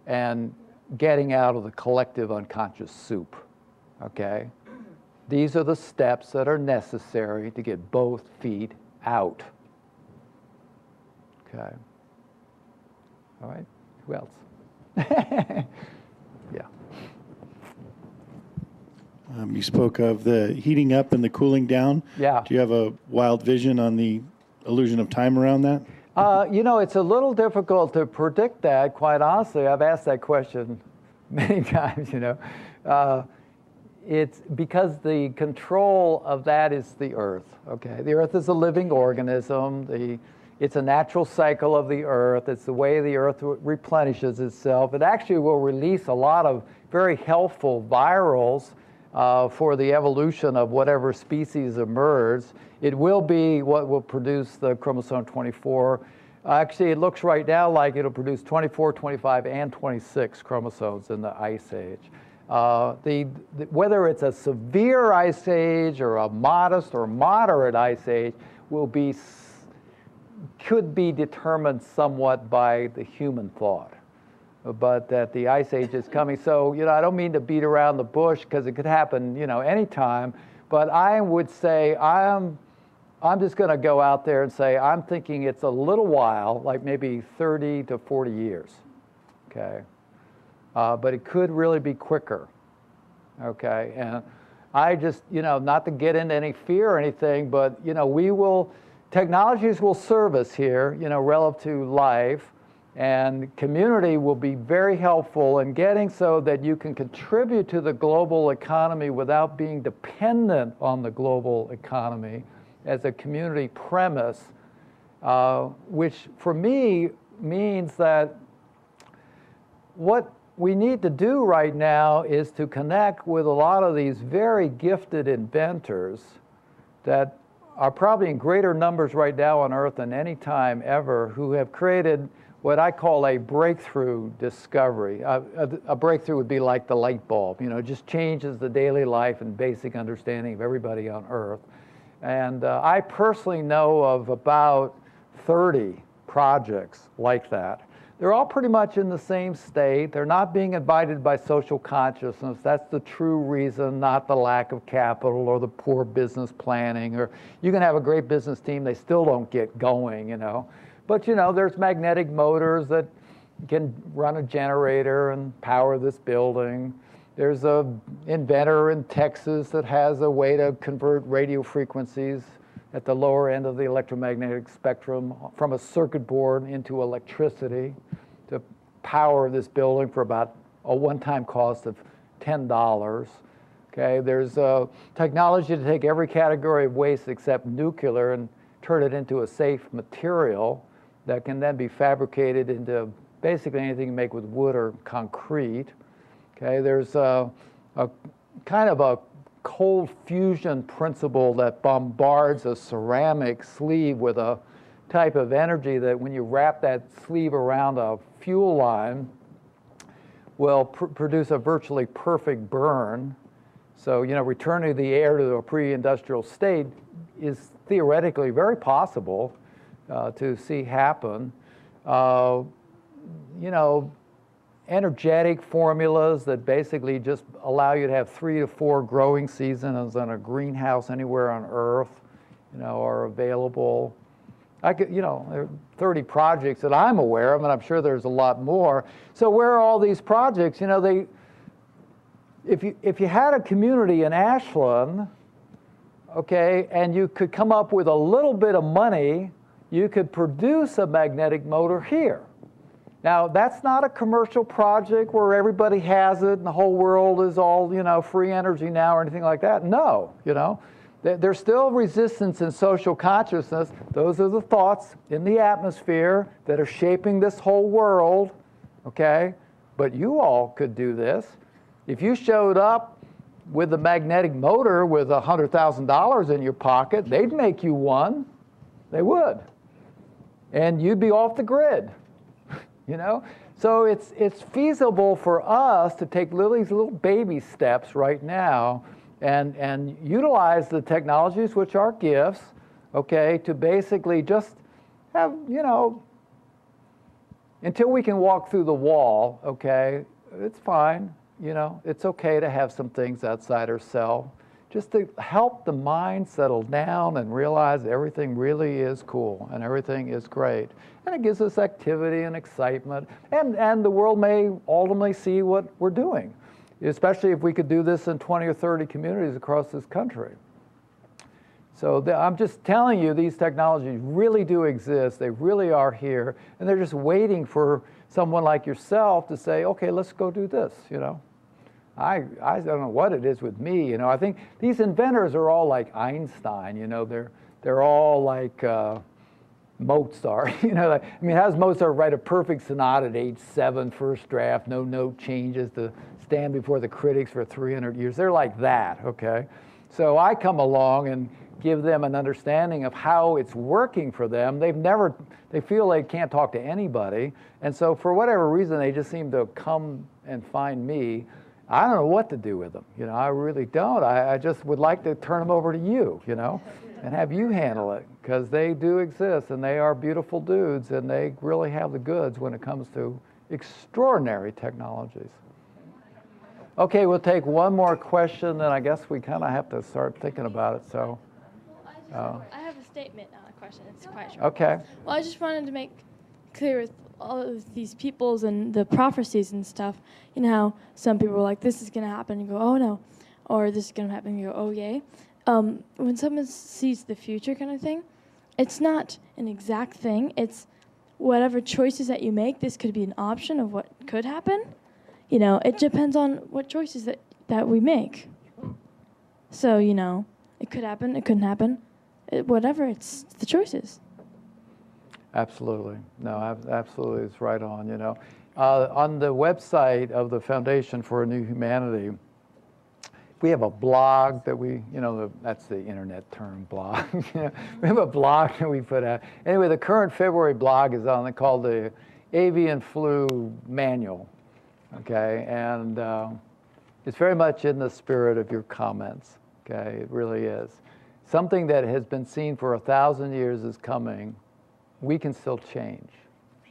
and getting out of the collective unconscious soup, okay? These are the steps that are necessary to get both feet out, okay? All right, who else? Yeah. You spoke of the heating up and the cooling down. Yeah. Do you have a wild vision on the illusion of time around that? You know, it's a little difficult to predict that, quite honestly. I've asked that question many times, you know. It's because the control of that is the Earth, okay? The Earth is a living organism. It's a natural cycle of the Earth. It's the way the Earth replenishes itself. It actually will release a lot of very helpful virals for the evolution of whatever species emerge. It will be what will produce the chromosome 24. Actually, it looks right now like it'll produce 24, 25, and 26 chromosomes in the Ice Age. Whether it's a severe Ice Age or a modest or moderate Ice Age could be determined somewhat by the human thought. But that the Ice Age is coming. So, you know, I don't mean to beat around the bush because it could happen, you know, anytime. But I would say I'm just going to go out there and say I'm thinking it's a little while, like maybe 30 to 40 years, okay? But it could really be quicker, okay? And I just, you know, not to get into any fear or anything, but, you know, technologies will serve us here, you know, relative to life. And community will be very helpful in getting so that you can contribute to the global economy without being dependent on the global economy as a community premise, which for me means that what we need to do right now is to connect with a lot of these very gifted inventors that are probably in greater numbers right now on Earth than any time ever, who have created what I call a breakthrough discovery. A breakthrough would be like the light bulb, you know, it just changes the daily life and basic understanding of everybody on Earth. And I personally know of about 30 projects like that. They're all pretty much in the same state. They're not being invited by social consciousness. That's the true reason, not the lack of capital or the poor business planning. Or you can have a great business team, they still don't get going, you know. But, you know, there's magnetic motors that can run a generator and power this building. There's an inventor in Texas that has a way to convert radio frequencies at the lower end of the electromagnetic spectrum from a circuit board into electricity to power this building for about a one-time cost of $10. Okay, there's technology to take every category of waste except nuclear and turn it into a safe material that can then be fabricated into basically anything you make with wood or concrete. Okay, there's a kind of a cold fusion principle that bombards a ceramic sleeve with a type of energy that when you wrap that sleeve around a fuel line will produce a virtually perfect burn. So, you know, returning the air to a pre-industrial state is theoretically very possible to see happen. You know, energetic formulas that basically just allow you to have 3 to 4 growing seasons in a greenhouse anywhere on Earth, are available. There are 30 projects that I'm aware of, and I'm sure there's a lot more. So where are all these projects? If you had a community in Ashland, okay, and you could come up with a little bit of money, you could produce a magnetic motor here. Now, that's not a commercial project where everybody has it and the whole world is all, free energy now or anything like that. No, there's still resistance in social consciousness. Those are the thoughts in the atmosphere that are shaping this whole world, okay? But you all could do this. If you showed up with a magnetic motor with $100,000 in your pocket, they'd make you one. They would. And you'd be off the grid, So it's feasible for us to take these little baby steps right now and utilize the technologies which are gifts, okay, to basically just have, until we can walk through the wall, okay, it's fine. It's okay to have some things outside ourselves, just to help the mind settle down and realize everything really is cool and everything is great. And it gives us activity and excitement, and the world may ultimately see what we're doing, especially if we could do this in 20 or 30 communities across this country. So I'm just telling you, these technologies really do exist. They really are here, and they're just waiting for someone like yourself to say, okay, let's go do this, I don't know what it is with me, I think these inventors are all like Einstein, they're all like Mozart, how does Mozart write a perfect sonata at age 7, first draft, no note changes, to stand before the critics for 300 years? They're like that, okay? So I come along and give them an understanding of how it's working for them. They feel they can't talk to anybody, and so for whatever reason, they just seem to come and find me. I don't know what to do with them, I really don't. I just would like to turn them over to you, and have you handle it, because they do exist, and they are beautiful dudes, and they really have the goods when it comes to extraordinary technologies. Okay, we'll take one more question, then I guess we kind of have to start thinking about it, so. I have a statement, not a question. It's quite short. Okay. Well, I just wanted to make clear with all of these peoples and the prophecies and stuff, how some people are like, this is going to happen, and you go, oh no, or this is going to happen, and you go, oh yay. When someone sees the future kind of thing, it's not an exact thing. It's whatever choices that you make, this could be an option of what could happen. It depends on what choices that we make. So, it could happen, it couldn't happen. Whatever, it's the choices. Absolutely. No, absolutely, it's right on, On the website of the Foundation for a New Humanity, we have a blog that that's the internet term, blog. We have a blog that we put out. Anyway, the current February blog is called the Avian Flu Manual, okay? And it's very much in the spirit of your comments, okay? It really is. Something that has been seen for 1,000 years is coming. We can still change.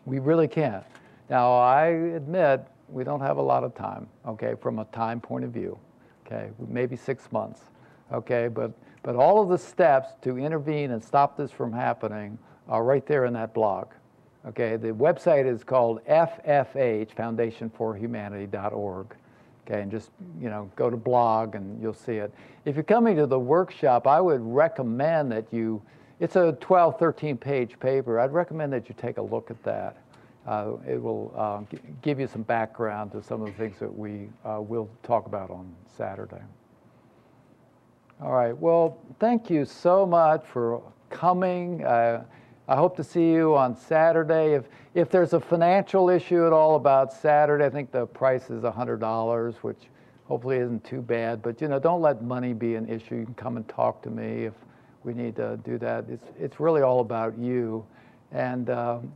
We really can. Now, I admit we don't have a lot of time, okay, from a time point of view, okay, maybe 6 months, okay, but all of the steps to intervene and stop this from happening are right there in that blog, okay. The website is called FFH, foundationforhumanity.org, okay, and just, go to blog and you'll see it. If you're coming to the workshop, I would recommend that it's a 12, 13-page paper. I'd recommend that you take a look at that. It will give you some background to some of the things that we will talk about on Saturday. All right, well, thank you so much for coming. I hope to see you on Saturday. If there's a financial issue at all about Saturday, I think the price is $100, which hopefully isn't too bad. But, don't let money be an issue. You can come and talk to me if we need to do that. It's really all about you. And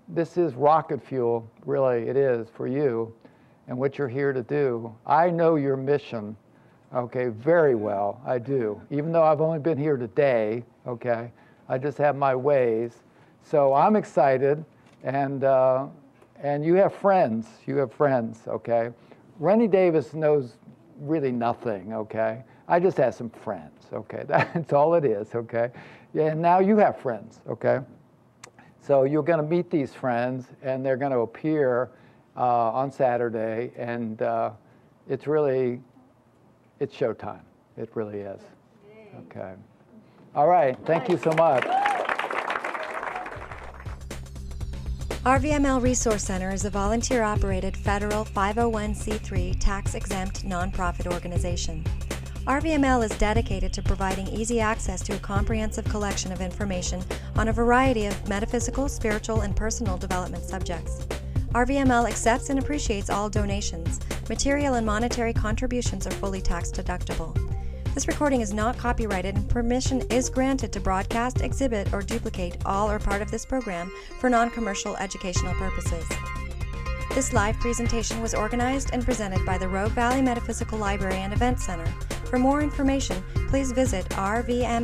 this is rocket fuel, really, it is, for you and what you're here to do. I know your mission, okay, very well, I do. Even though I've only been here today, okay, I just have my ways. So I'm excited, and and you have friends, okay? Rennie Davis knows really nothing, okay? I just have some friends, okay? That's all it is, okay? Yeah, and now you have friends, okay? So you're going to meet these friends, and they're going to appear on Saturday, and it's showtime. It really is. Okay. All right. Thank you so much. RVML Resource Center is a volunteer-operated federal 501c3 tax-exempt nonprofit organization. RVML is dedicated to providing easy access to a comprehensive collection of information on a variety of metaphysical, spiritual, and personal development subjects. RVML accepts and appreciates all donations. Material and monetary contributions are fully tax-deductible. This recording is not copyrighted, and permission is granted to broadcast, exhibit, or duplicate all or part of this program for non-commercial educational purposes. This live presentation was organized and presented by the Rogue Valley Metaphysical Library and Event Center. For more information, please visit rvml.org.